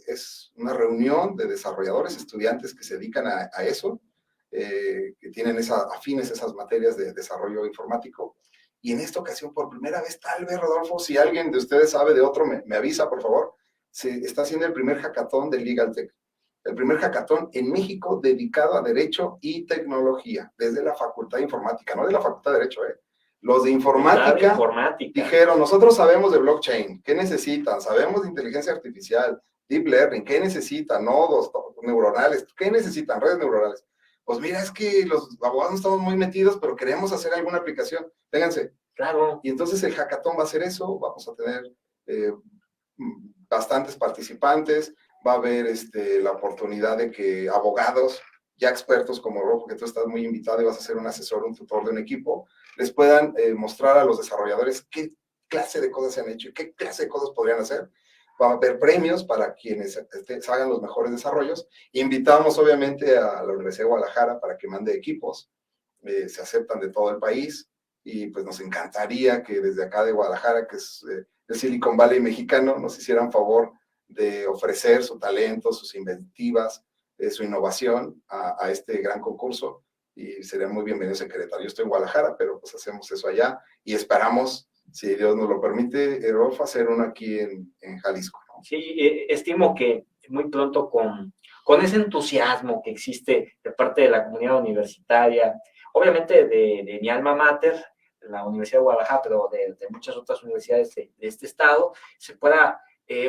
es una reunión de desarrolladores, estudiantes que se dedican a eso, que tienen afines esas materias de desarrollo informático. Y en esta ocasión, por primera vez, tal vez, Rodolfo, si alguien de ustedes sabe de otro, me avisa, por favor, se está haciendo el primer hackathon de LegalTech. El primer hackathon en México dedicado a Derecho y Tecnología, desde la Facultad de Informática, no de la Facultad de Derecho, Los de informática dijeron, nosotros sabemos de blockchain, ¿qué necesitan? Sabemos de inteligencia artificial, deep learning, ¿qué necesitan? Nodos neuronales, ¿qué necesitan? Redes neuronales. Pues mira, es que los abogados estamos muy metidos, pero queremos hacer alguna aplicación. Vénganse. Claro. Y entonces el hackathon va a ser eso, vamos a tener bastantes participantes, va a haber la oportunidad de que abogados, ya expertos como Rojo, que tú estás muy invitado y vas a ser un asesor, un tutor de un equipo, les puedan mostrar a los desarrolladores qué clase de cosas se han hecho y qué clase de cosas podrían hacer. Va a haber premios para quienes hagan los mejores desarrollos. Invitamos obviamente a la Universidad de Guadalajara para que mande equipos, se aceptan de todo el país y pues nos encantaría que desde acá de Guadalajara, que es el Silicon Valley mexicano, nos hicieran favor de ofrecer su talento, sus inventivas, su innovación a este gran concurso, y serían muy bienvenidos en Querétaro. Yo estoy en Guadalajara, pero pues hacemos eso allá y esperamos, si Dios nos lo permite, Rolfo, hacer uno aquí en Jalisco, ¿no? Sí, estimo que muy pronto con ese entusiasmo que existe de parte de la comunidad universitaria, obviamente de mi alma mater, la Universidad de Guadalajara, pero de muchas otras universidades de este estado, se pueda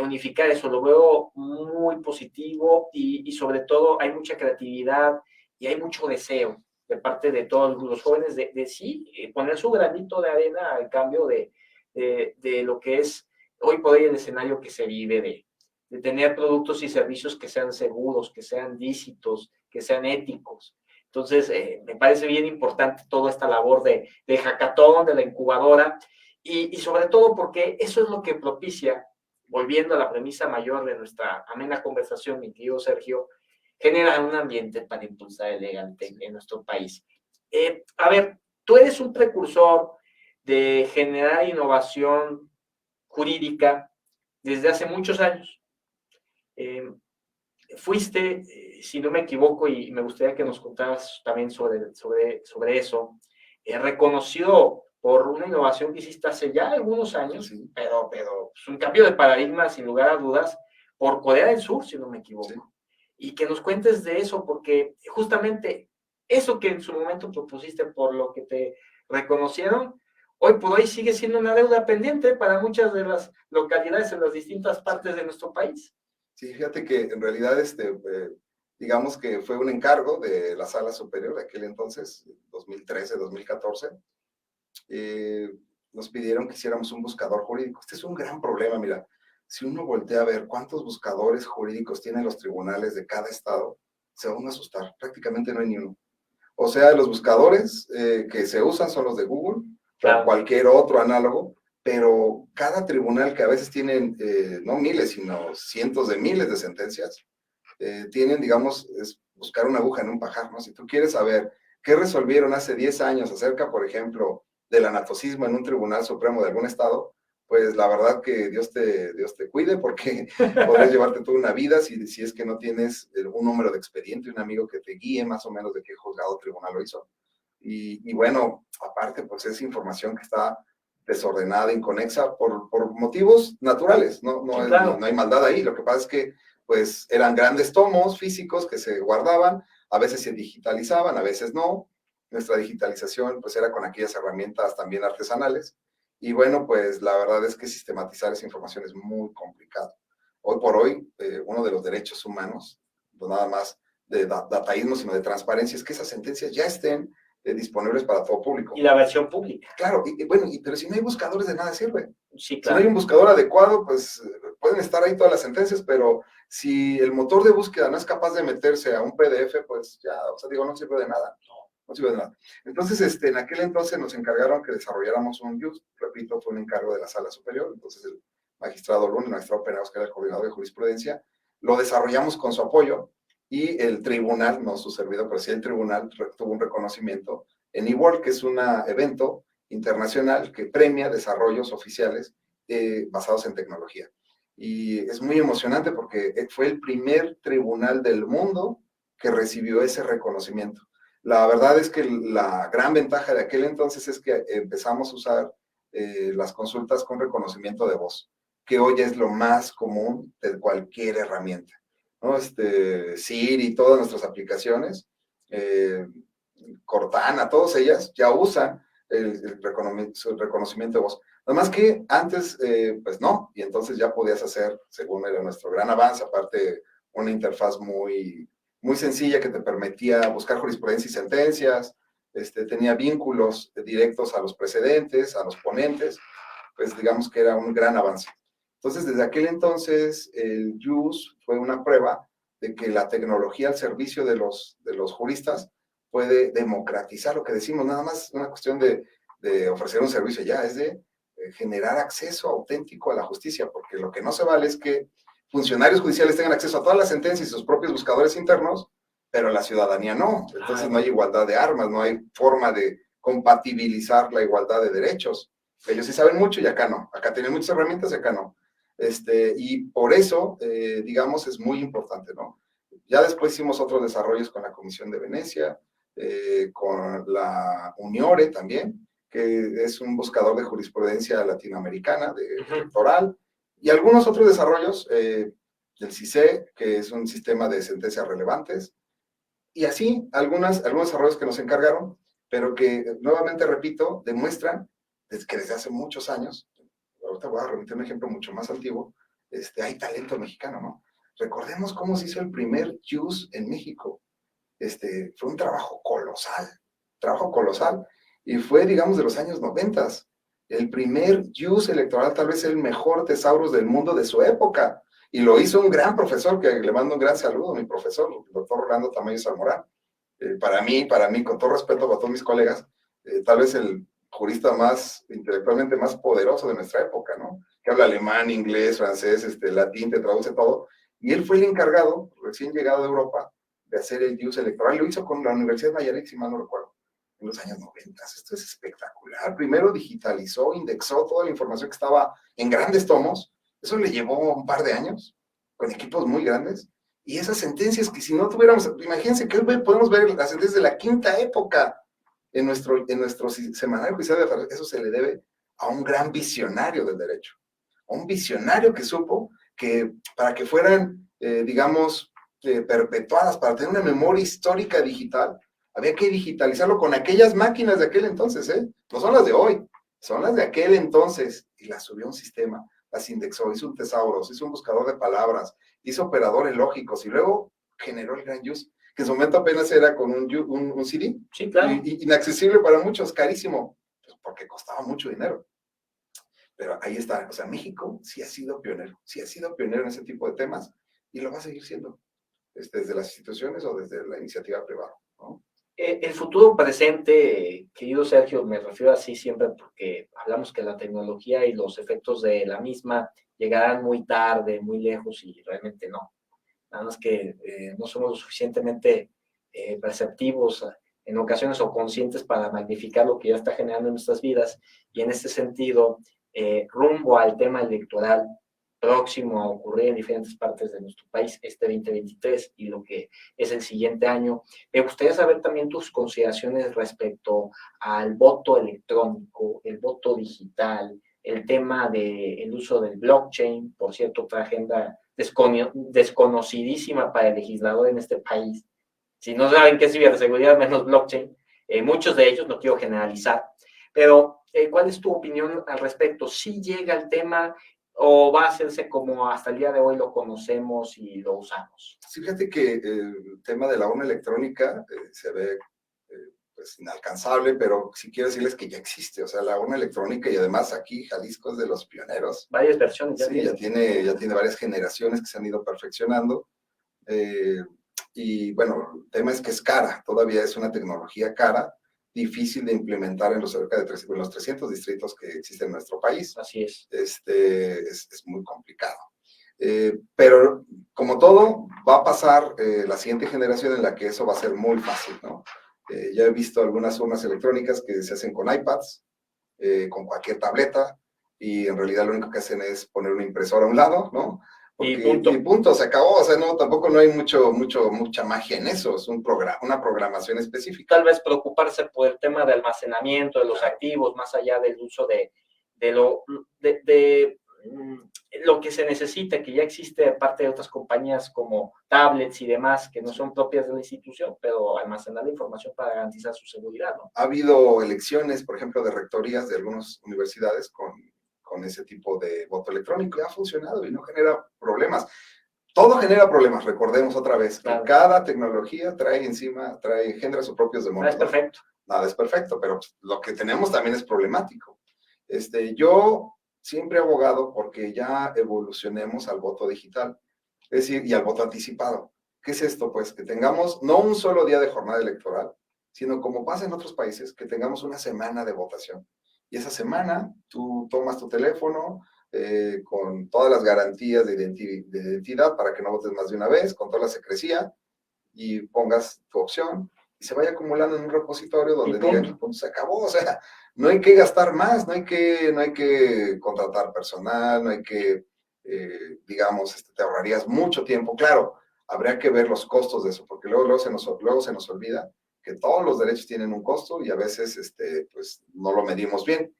unificar eso. Lo veo muy positivo y sobre todo hay mucha creatividad y hay mucho deseo de parte de todos los jóvenes de sí poner su granito de arena al cambio de lo que es hoy por hoy el escenario que se vive de tener productos y servicios que sean seguros, que sean lícitos, que sean éticos. Entonces, me parece bien importante toda esta labor de hackathon, de la incubadora, y sobre todo porque eso es lo que propicia, volviendo a la premisa mayor de nuestra amena conversación, mi querido Sergio, genera un ambiente para impulsar el LegalTech en nuestro país. A ver, tú eres un precursor de generar innovación jurídica desde hace muchos años. Fuiste, si no me equivoco, y me gustaría que nos contaras también sobre eso, reconocido por una innovación que hiciste hace ya algunos años, sí, pero es un cambio de paradigma, sin lugar a dudas, por Corea del Sur, si no me equivoco. Sí. Y que nos cuentes de eso, porque justamente eso que en su momento propusiste, por lo que te reconocieron, hoy por hoy sigue siendo una deuda pendiente para muchas de las localidades en las distintas partes de nuestro país. Sí, fíjate que en realidad digamos que fue un encargo de la Sala Superior de aquel entonces, 2013, 2014. Nos pidieron que hiciéramos un buscador jurídico. Este es un gran problema, mira. Si uno voltea a ver cuántos buscadores jurídicos tienen los tribunales de cada estado, se van a asustar. Prácticamente no hay ni uno. O sea, los buscadores que se usan son los de Google, claro, o cualquier otro análogo, pero cada tribunal, que a veces tienen no miles, sino cientos de miles de sentencias, tienen, digamos, es buscar una aguja en un pajar, ¿no? Si tú quieres saber qué resolvieron hace 10 años acerca, por ejemplo, del anatocismo en un tribunal supremo de algún estado, pues la verdad que Dios te cuide, porque podrías llevarte toda una vida si es que no tienes un número de expediente, un amigo que te guíe más o menos de qué juzgado o tribunal lo hizo. Y bueno, aparte, pues es información que está desordenada, inconexa, por motivos naturales, no hay maldad ahí. Lo que pasa es que pues eran grandes tomos físicos que se guardaban, a veces se digitalizaban, a veces no. Nuestra digitalización pues era con aquellas herramientas también artesanales. Y bueno, pues la verdad es que sistematizar esa información es muy complicado. Hoy por hoy, uno de los derechos humanos, no nada más de dataísmo, sino de transparencia, es que esas sentencias ya estén disponibles para todo público. Y la versión pública. Claro, bueno, pero si no hay buscadores de nada sirve. Sí, claro. Si no hay un buscador adecuado, pues pueden estar ahí todas las sentencias, pero si el motor de búsqueda no es capaz de meterse a un PDF, pues ya, o sea, digo, no sirve de nada. No sirve de nada. Entonces, en aquel entonces nos encargaron que desarrolláramos un use, repito, fue un encargo de la Sala Superior, entonces el magistrado Luna, el magistrado Penaos, que era el coordinador de jurisprudencia, lo desarrollamos con su apoyo, y el tribunal, no su servidor, pero sí el tribunal tuvo un reconocimiento en eWorld, que es un evento internacional que premia desarrollos oficiales basados en tecnología. Y es muy emocionante porque fue el primer tribunal del mundo que recibió ese reconocimiento. La verdad es que la gran ventaja de aquel entonces es que empezamos a usar las consultas con reconocimiento de voz, que hoy es lo más común de cualquier herramienta, ¿no? Siri, todas nuestras aplicaciones, Cortana, todas ellas ya usan el reconocimiento de voz. Nada más que antes, pues no, y entonces ya podías hacer, según era nuestro gran avance, aparte una interfaz muy sencilla que te permitía buscar jurisprudencia y sentencias, tenía vínculos directos a los precedentes, a los ponentes, pues digamos que era un gran avance. Entonces, desde aquel entonces, el JUS fue una prueba de que la tecnología al servicio de los juristas puede democratizar lo que decimos, nada más una cuestión de ofrecer un servicio ya, es de generar acceso auténtico a la justicia, porque lo que no se vale es que funcionarios judiciales tengan acceso a todas las sentencias y sus propios buscadores internos, pero la ciudadanía no. Entonces no hay igualdad de armas, no hay forma de compatibilizar la igualdad de derechos. Ellos sí saben mucho y acá no. Acá tienen muchas herramientas y acá no. Y por eso, digamos, es muy importante, ¿no? Ya después hicimos otros desarrollos con la Comisión de Venecia, con la Uniore también, que es un buscador de jurisprudencia latinoamericana, electoral, y algunos otros desarrollos del CICE, que es un sistema de sentencias relevantes, y así algunos desarrollos que nos encargaron, pero que, nuevamente repito, demuestran que desde hace muchos años, ahorita voy a remitir un ejemplo mucho más antiguo, hay talento mexicano, ¿no? Recordemos cómo se hizo el primer JUS en México. Fue un trabajo colosal, y fue, digamos, de los años 90. El primer JUS electoral, tal vez el mejor tesaurus del mundo de su época, y lo hizo un gran profesor, que le mando un gran saludo, mi profesor, el doctor Rolando Tamayo Zamorán. Para mí, con todo respeto para todos mis colegas, tal vez el jurista intelectualmente más poderoso de nuestra época, ¿no? Que habla alemán, inglés, francés, latín, te traduce todo, y él fue el encargado, recién llegado de Europa, de hacer el JUS electoral. Lo hizo con la Universidad de Nayarit, si mal no recuerdo, en los años 90. Esto es espectacular. Primero digitalizó, indexó toda la información que estaba en grandes tomos. Eso le llevó un par de años, con equipos muy grandes. Y esas sentencias que si no tuviéramos, imagínense que hoy podemos ver las sentencias de la quinta época en nuestro semanario judicial de afectos. Eso se le debe a un gran visionario del derecho. A un visionario que supo que para que fueran, digamos, perpetuadas, para tener una memoria histórica digital, había que digitalizarlo con aquellas máquinas de aquel entonces, no son las de hoy, son las de aquel entonces, y las subió a un sistema, las indexó, hizo un tesauros, hizo un buscador de palabras, hizo operadores lógicos, y luego generó el gran JUS, que en su momento apenas era con un CD, sí, claro. Inaccesible para muchos, carísimo, pues porque costaba mucho dinero. Pero ahí está, o sea, México sí ha sido pionero en ese tipo de temas, y lo va a seguir siendo, desde las instituciones o desde la iniciativa privada, ¿no? El futuro presente, querido Sergio, me refiero así siempre porque hablamos que la tecnología y los efectos de la misma llegarán muy tarde, muy lejos, y realmente no. Nada más que no somos lo suficientemente perceptivos en ocasiones o conscientes para magnificar lo que ya está generando en nuestras vidas, y en este sentido, rumbo al tema electoral próximo a ocurrir en diferentes partes de nuestro país, 2023 y lo que es el siguiente año. Me gustaría saber también tus consideraciones respecto al voto electrónico, el voto digital, el tema del uso del blockchain, por cierto, otra agenda desconocidísima para el legislador en este país. Si no saben qué es ciberseguridad, menos blockchain, muchos de ellos, no quiero generalizar, pero ¿cuál es tu opinión al respecto? ¿Sí llega el tema o va a hacerse como hasta el día de hoy lo conocemos y lo usamos? Sí, fíjate que el tema de la urna electrónica se ve pues inalcanzable, pero sí quiero decirles que ya existe, o sea, la urna electrónica, y además aquí Jalisco es de los pioneros. Varias versiones ya Sí, ya tiene varias generaciones que se han ido perfeccionando. Y bueno, el tema es que es cara, todavía es una tecnología cara, difícil de implementar en los cerca de en los 300 distritos que existen en nuestro país. Así es. Es muy complicado. Pero como todo, va a pasar la siguiente generación en la que eso va a ser muy fácil, ¿no? Ya he visto algunas urnas electrónicas que se hacen con iPads, con cualquier tableta, y en realidad lo único que hacen es poner una impresora a un lado, ¿no? Porque, y punto, se acabó. O sea, no, tampoco no hay mucha magia en eso, es una programación específica. Tal vez preocuparse por el tema de almacenamiento de los activos, más allá del uso de lo que se necesita, que ya existe de parte de otras compañías como tablets y demás, que no son propias de la institución, pero almacenar la información para garantizar su seguridad, ¿no? Ha habido elecciones, por ejemplo, de rectorías de algunas universidades con ese tipo de voto electrónico, y ha funcionado y no genera problemas. Todo genera problemas, recordemos otra vez, claro, que cada tecnología engendra sus propios demonios. Nada es perfecto. Nada es perfecto, pero lo que tenemos también es problemático. Yo siempre he abogado porque ya evolucionemos al voto digital, es decir, y al voto anticipado. ¿Qué es esto? Pues que tengamos no un solo día de jornada electoral, sino como pasa en otros países, que tengamos una semana de votación. Y esa semana tú tomas tu teléfono con todas las garantías de identidad para que no votes más de una vez, con toda la secrecía, y pongas tu opción y se vaya acumulando en un repositorio donde digan que punto, se acabó. O sea, no hay que gastar más, no hay que contratar personal, no hay que, digamos, te ahorrarías mucho tiempo. Claro, habría que ver los costos de eso, porque luego se nos olvida que todos los derechos tienen un costo y a veces pues no lo medimos bien.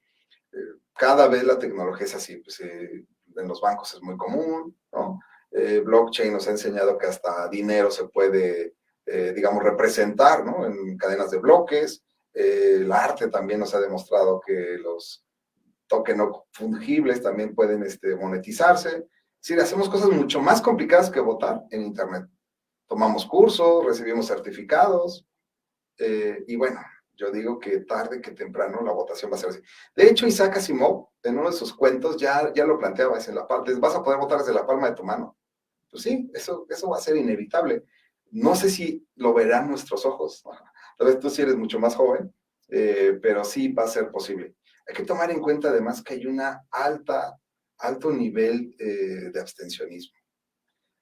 Cada vez la tecnología es así, pues, en los bancos es muy común, ¿no? Blockchain nos ha enseñado que hasta dinero se puede, digamos, representar, ¿no? En cadenas de bloques. El arte también nos ha demostrado que los tokens no fungibles también pueden monetizarse. Es decir, hacemos cosas mucho más complicadas que votar en Internet. Tomamos cursos, recibimos certificados, y bueno, yo digo que tarde que temprano la votación va a ser así. De hecho, Isaac Asimov, en uno de sus cuentos, ya lo planteaba, vas a poder votar desde la palma de tu mano. Pues sí, eso va a ser inevitable. No sé si lo verán nuestros ojos, tal vez tú sí eres mucho más joven, pero sí va a ser posible. Hay que tomar en cuenta además que hay una alto nivel de abstencionismo.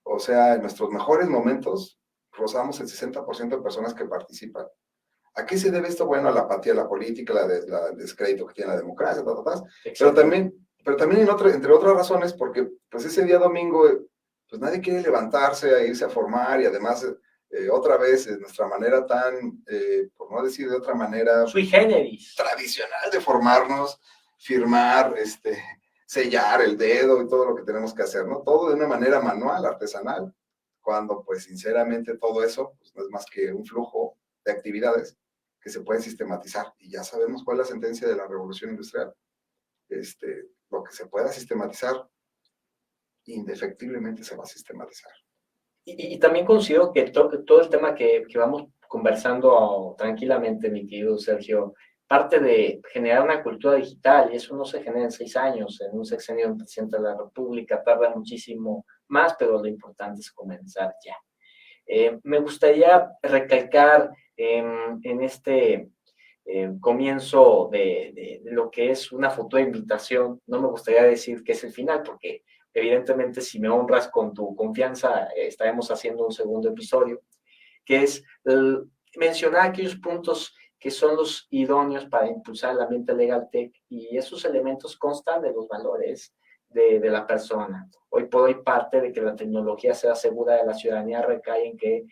O sea, en nuestros mejores momentos rozamos el 60% de personas que participan. ¿A qué se debe esto? Bueno, a la apatía a la política, el descrédito que tiene la democracia, pero también entre otras razones, porque pues ese día domingo, pues nadie quiere levantarse a irse a formar, y además otra vez nuestra manera tan, por no decir de otra manera, sui generis, tradicional de formarnos, firmar, sellar el dedo y todo lo que tenemos que hacer, ¿no? Todo de una manera manual, artesanal, cuando pues sinceramente todo eso pues, no es más que un flujo de actividades que se pueden sistematizar, y ya sabemos cuál es la sentencia de la revolución industrial. Lo que se pueda sistematizar, indefectiblemente se va a sistematizar. Y también considero que todo el tema que vamos conversando tranquilamente, mi querido Sergio, parte de generar una cultura digital, y eso no se genera en 6 años, en un sexenio del presidente de la República tarda muchísimo más, pero lo importante es comenzar ya. Me gustaría recalcar en este comienzo de lo que es una futura invitación. No me gustaría decir que es el final, porque evidentemente si me honras con tu confianza, estaremos haciendo un segundo episodio, que es mencionar aquellos puntos que son los idóneos para impulsar el ambiente legal tech, y esos elementos constan de los valores de la persona. Hoy por hoy parte de que la tecnología sea segura de la ciudadanía recae en que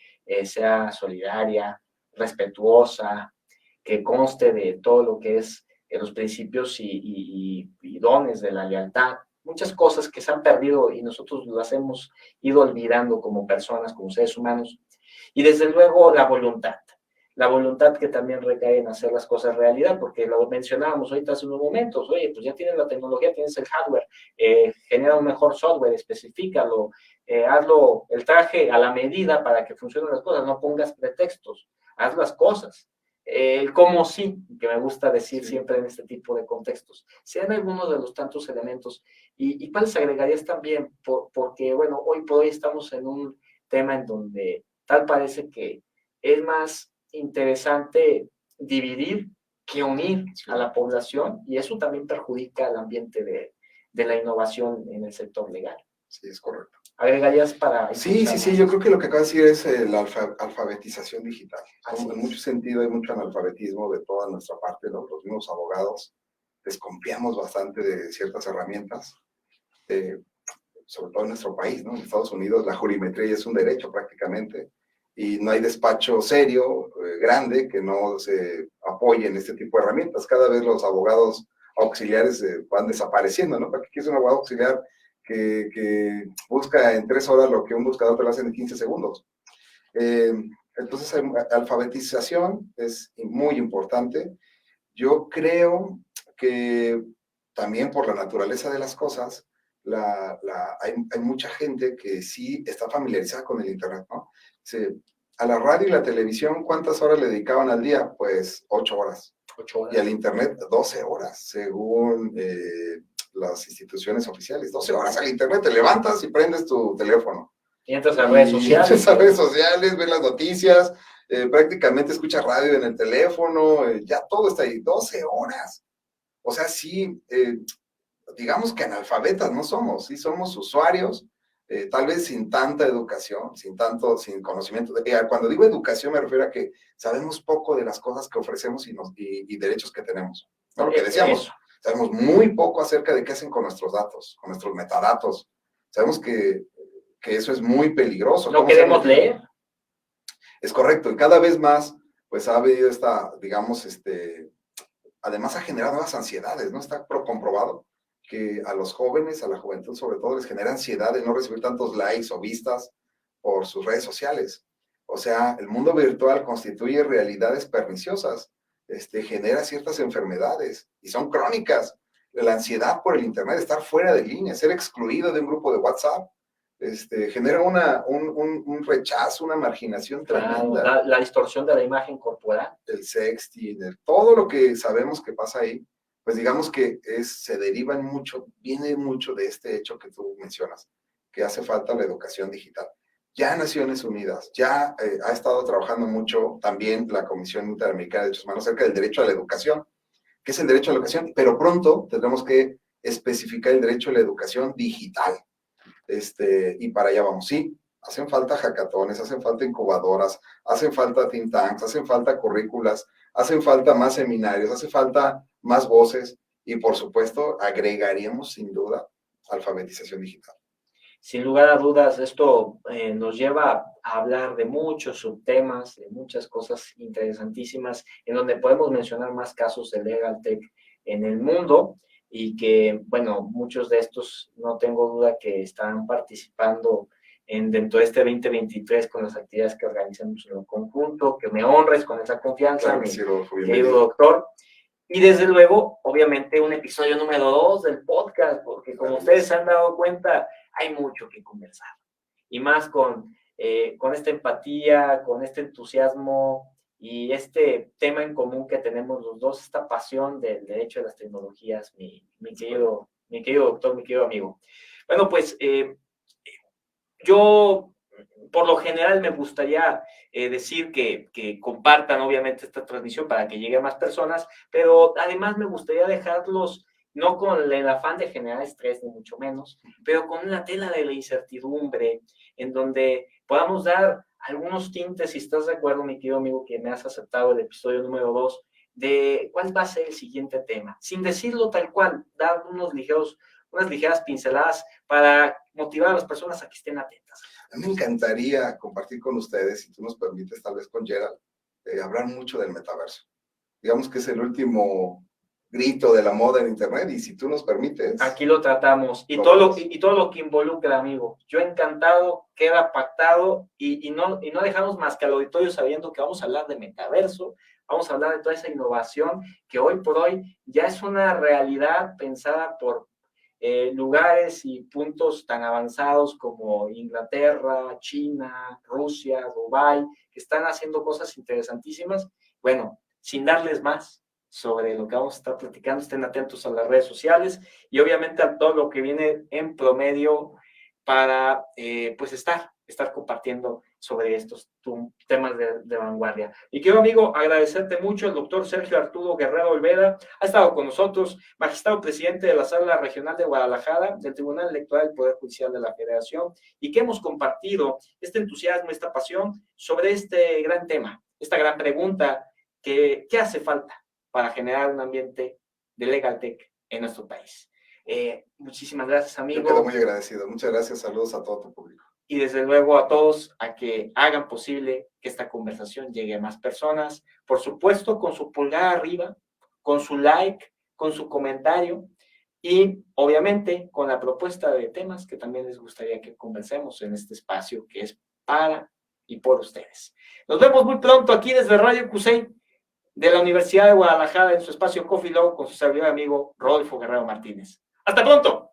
sea solidaria, respetuosa, que conste de todo lo que es los principios y dones de la lealtad, muchas cosas que se han perdido y nosotros las hemos ido olvidando como personas, como seres humanos, y desde luego la voluntad que también recae en hacer las cosas realidad, porque lo mencionábamos ahorita hace unos momentos, oye, pues ya tienes la tecnología, tienes el hardware, genera un mejor software, especifícalo, hazlo el traje a la medida para que funcionen las cosas, no pongas pretextos, haz las cosas. El cómo sí, que me gusta decir siempre en este tipo de contextos, sean algunos de los tantos elementos. ¿Y cuáles agregarías también? Porque, bueno, hoy por hoy estamos en un tema en donde tal parece que es más interesante dividir que unir a la población, y eso también perjudica el ambiente de la innovación en el sector legal. Sí, es correcto. ¿Agregarías para...? Sí, yo creo que lo que acaba de decir es la alfabetización digital. En mucho sentido hay mucho analfabetismo de toda nuestra parte, ¿no? Los mismos abogados desconfiamos bastante de ciertas herramientas, sobre todo en nuestro país, ¿no? En Estados Unidos la jurimetría es un derecho prácticamente, y no hay despacho serio, grande, que no se apoye en este tipo de herramientas. Cada vez los abogados auxiliares van desapareciendo, ¿no? ¿Para qué quieres un abogado auxiliar que busca en 3 horas lo que un buscador te lo hace en 15 segundos? Entonces, alfabetización es muy importante. Yo creo que también por la naturaleza de las cosas, hay mucha gente que sí está familiarizada con el Internet, ¿no? A la radio y la televisión, ¿cuántas horas le dedicaban al día? Pues 8 horas. 8 horas. Y al Internet, 12 horas, según las instituciones oficiales. 12 horas al Internet, te levantas y prendes tu teléfono. Y entras a redes sociales. Entras a redes sociales, ves las noticias, prácticamente escuchas radio en el teléfono, ya todo está ahí. 12 horas. O sea, sí, digamos que analfabetas no somos, sí somos usuarios, tal vez sin tanta educación, sin conocimiento. Cuando digo educación me refiero a que sabemos poco de las cosas que ofrecemos y derechos que tenemos. ¿No? Lo que decíamos, sabemos muy poco acerca de qué hacen con nuestros datos, con nuestros metadatos. Sabemos que eso es muy peligroso. ¿No queremos leer? Es correcto, y cada vez más, pues ha habido digamos, además ha generado nuevas ansiedades, ¿no? Está comprobado que a los jóvenes, a la juventud sobre todo, les genera ansiedad de no recibir tantos likes o vistas por sus redes sociales. O sea, el mundo virtual constituye realidades perniciosas, genera ciertas enfermedades y son crónicas. La ansiedad por el Internet, estar fuera de línea, ser excluido de un grupo de WhatsApp, genera un rechazo, una marginación tremenda. La distorsión de la imagen corporal. El sexting, todo lo que sabemos que pasa ahí, pues digamos que se deriva viene mucho de este hecho que tú mencionas, que hace falta la educación digital. Ya Naciones Unidas, ya ha estado trabajando mucho también la Comisión Interamericana de Derechos Humanos acerca del derecho a la educación, que es el derecho a la educación, pero pronto tendremos que especificar el derecho a la educación digital. Y para allá vamos. Sí, hacen falta hackatones, hacen falta incubadoras, hacen falta think tanks, hacen falta currículas, hacen falta más seminarios, hace falta más voces y, por supuesto, agregaríamos sin duda alfabetización digital. Sin lugar a dudas, esto nos lleva a hablar de muchos subtemas, de muchas cosas interesantísimas, en donde podemos mencionar más casos de Legal Tech en el mundo, y que, bueno, muchos de estos no tengo duda que estarán participando dentro de este 2023 con las actividades que organizamos en conjunto, que me honres con esa confianza, claro, mi querido doctor. Y desde luego, obviamente, un episodio número 2 del podcast, porque como ustedes se han dado cuenta, hay mucho que conversar. Y más con esta empatía, con este entusiasmo y este tema en común que tenemos los dos, esta pasión del derecho de las tecnologías, mi querido doctor, mi querido amigo. Bueno, pues yo, por lo general, me gustaría decir que compartan, obviamente, esta transmisión para que llegue a más personas, pero además me gustaría dejarlos, no con el afán de generar estrés, ni mucho menos, pero con una tela de la incertidumbre, en donde podamos dar algunos tintes, si estás de acuerdo, mi querido amigo, que me has aceptado el episodio número 2, de cuál va a ser el siguiente tema. Sin decirlo tal cual, dar unas ligeras pinceladas para motivar a las personas a que estén atentas. A mí me encantaría compartir con ustedes, si tú nos permites, tal vez con Gerald, hablar mucho del metaverso. Digamos que es el último grito de la moda en internet, y si tú nos permites. Aquí lo tratamos, y todo lo que involucra, amigo. Yo encantado, queda pactado, y no dejamos más que al auditorio sabiendo que vamos a hablar de metaverso, vamos a hablar de toda esa innovación que hoy por hoy ya es una realidad pensada por lugares y puntos tan avanzados como Inglaterra, China, Rusia, Dubái, que están haciendo cosas interesantísimas. Bueno, sin darles más sobre lo que vamos a estar platicando, estén atentos a las redes sociales y obviamente a todo lo que viene en promedio para pues estar compartiendo sobre estos temas de vanguardia. Y quiero, amigo, agradecerte mucho. El doctor Sergio Arturo Guerrero Olvera ha estado con nosotros, magistrado presidente de la Sala Regional de Guadalajara, del Tribunal Electoral del Poder Judicial de la Federación, y que hemos compartido este entusiasmo, esta pasión sobre este gran tema, esta gran pregunta que ¿qué hace falta para generar un ambiente de Legal Tech en nuestro país? Muchísimas gracias, amigo. Yo quedo muy agradecido. Muchas gracias. Saludos a todo tu público. Y desde luego a todos a que hagan posible que esta conversación llegue a más personas. Por supuesto, con su pulgar arriba, con su like, con su comentario y obviamente con la propuesta de temas que también les gustaría que conversemos en este espacio que es para y por ustedes. Nos vemos muy pronto aquí desde Radio Cusey de la Universidad de Guadalajara en su espacio Coffee Love con su servidor amigo Rodolfo Guerrero Martínez. ¡Hasta pronto!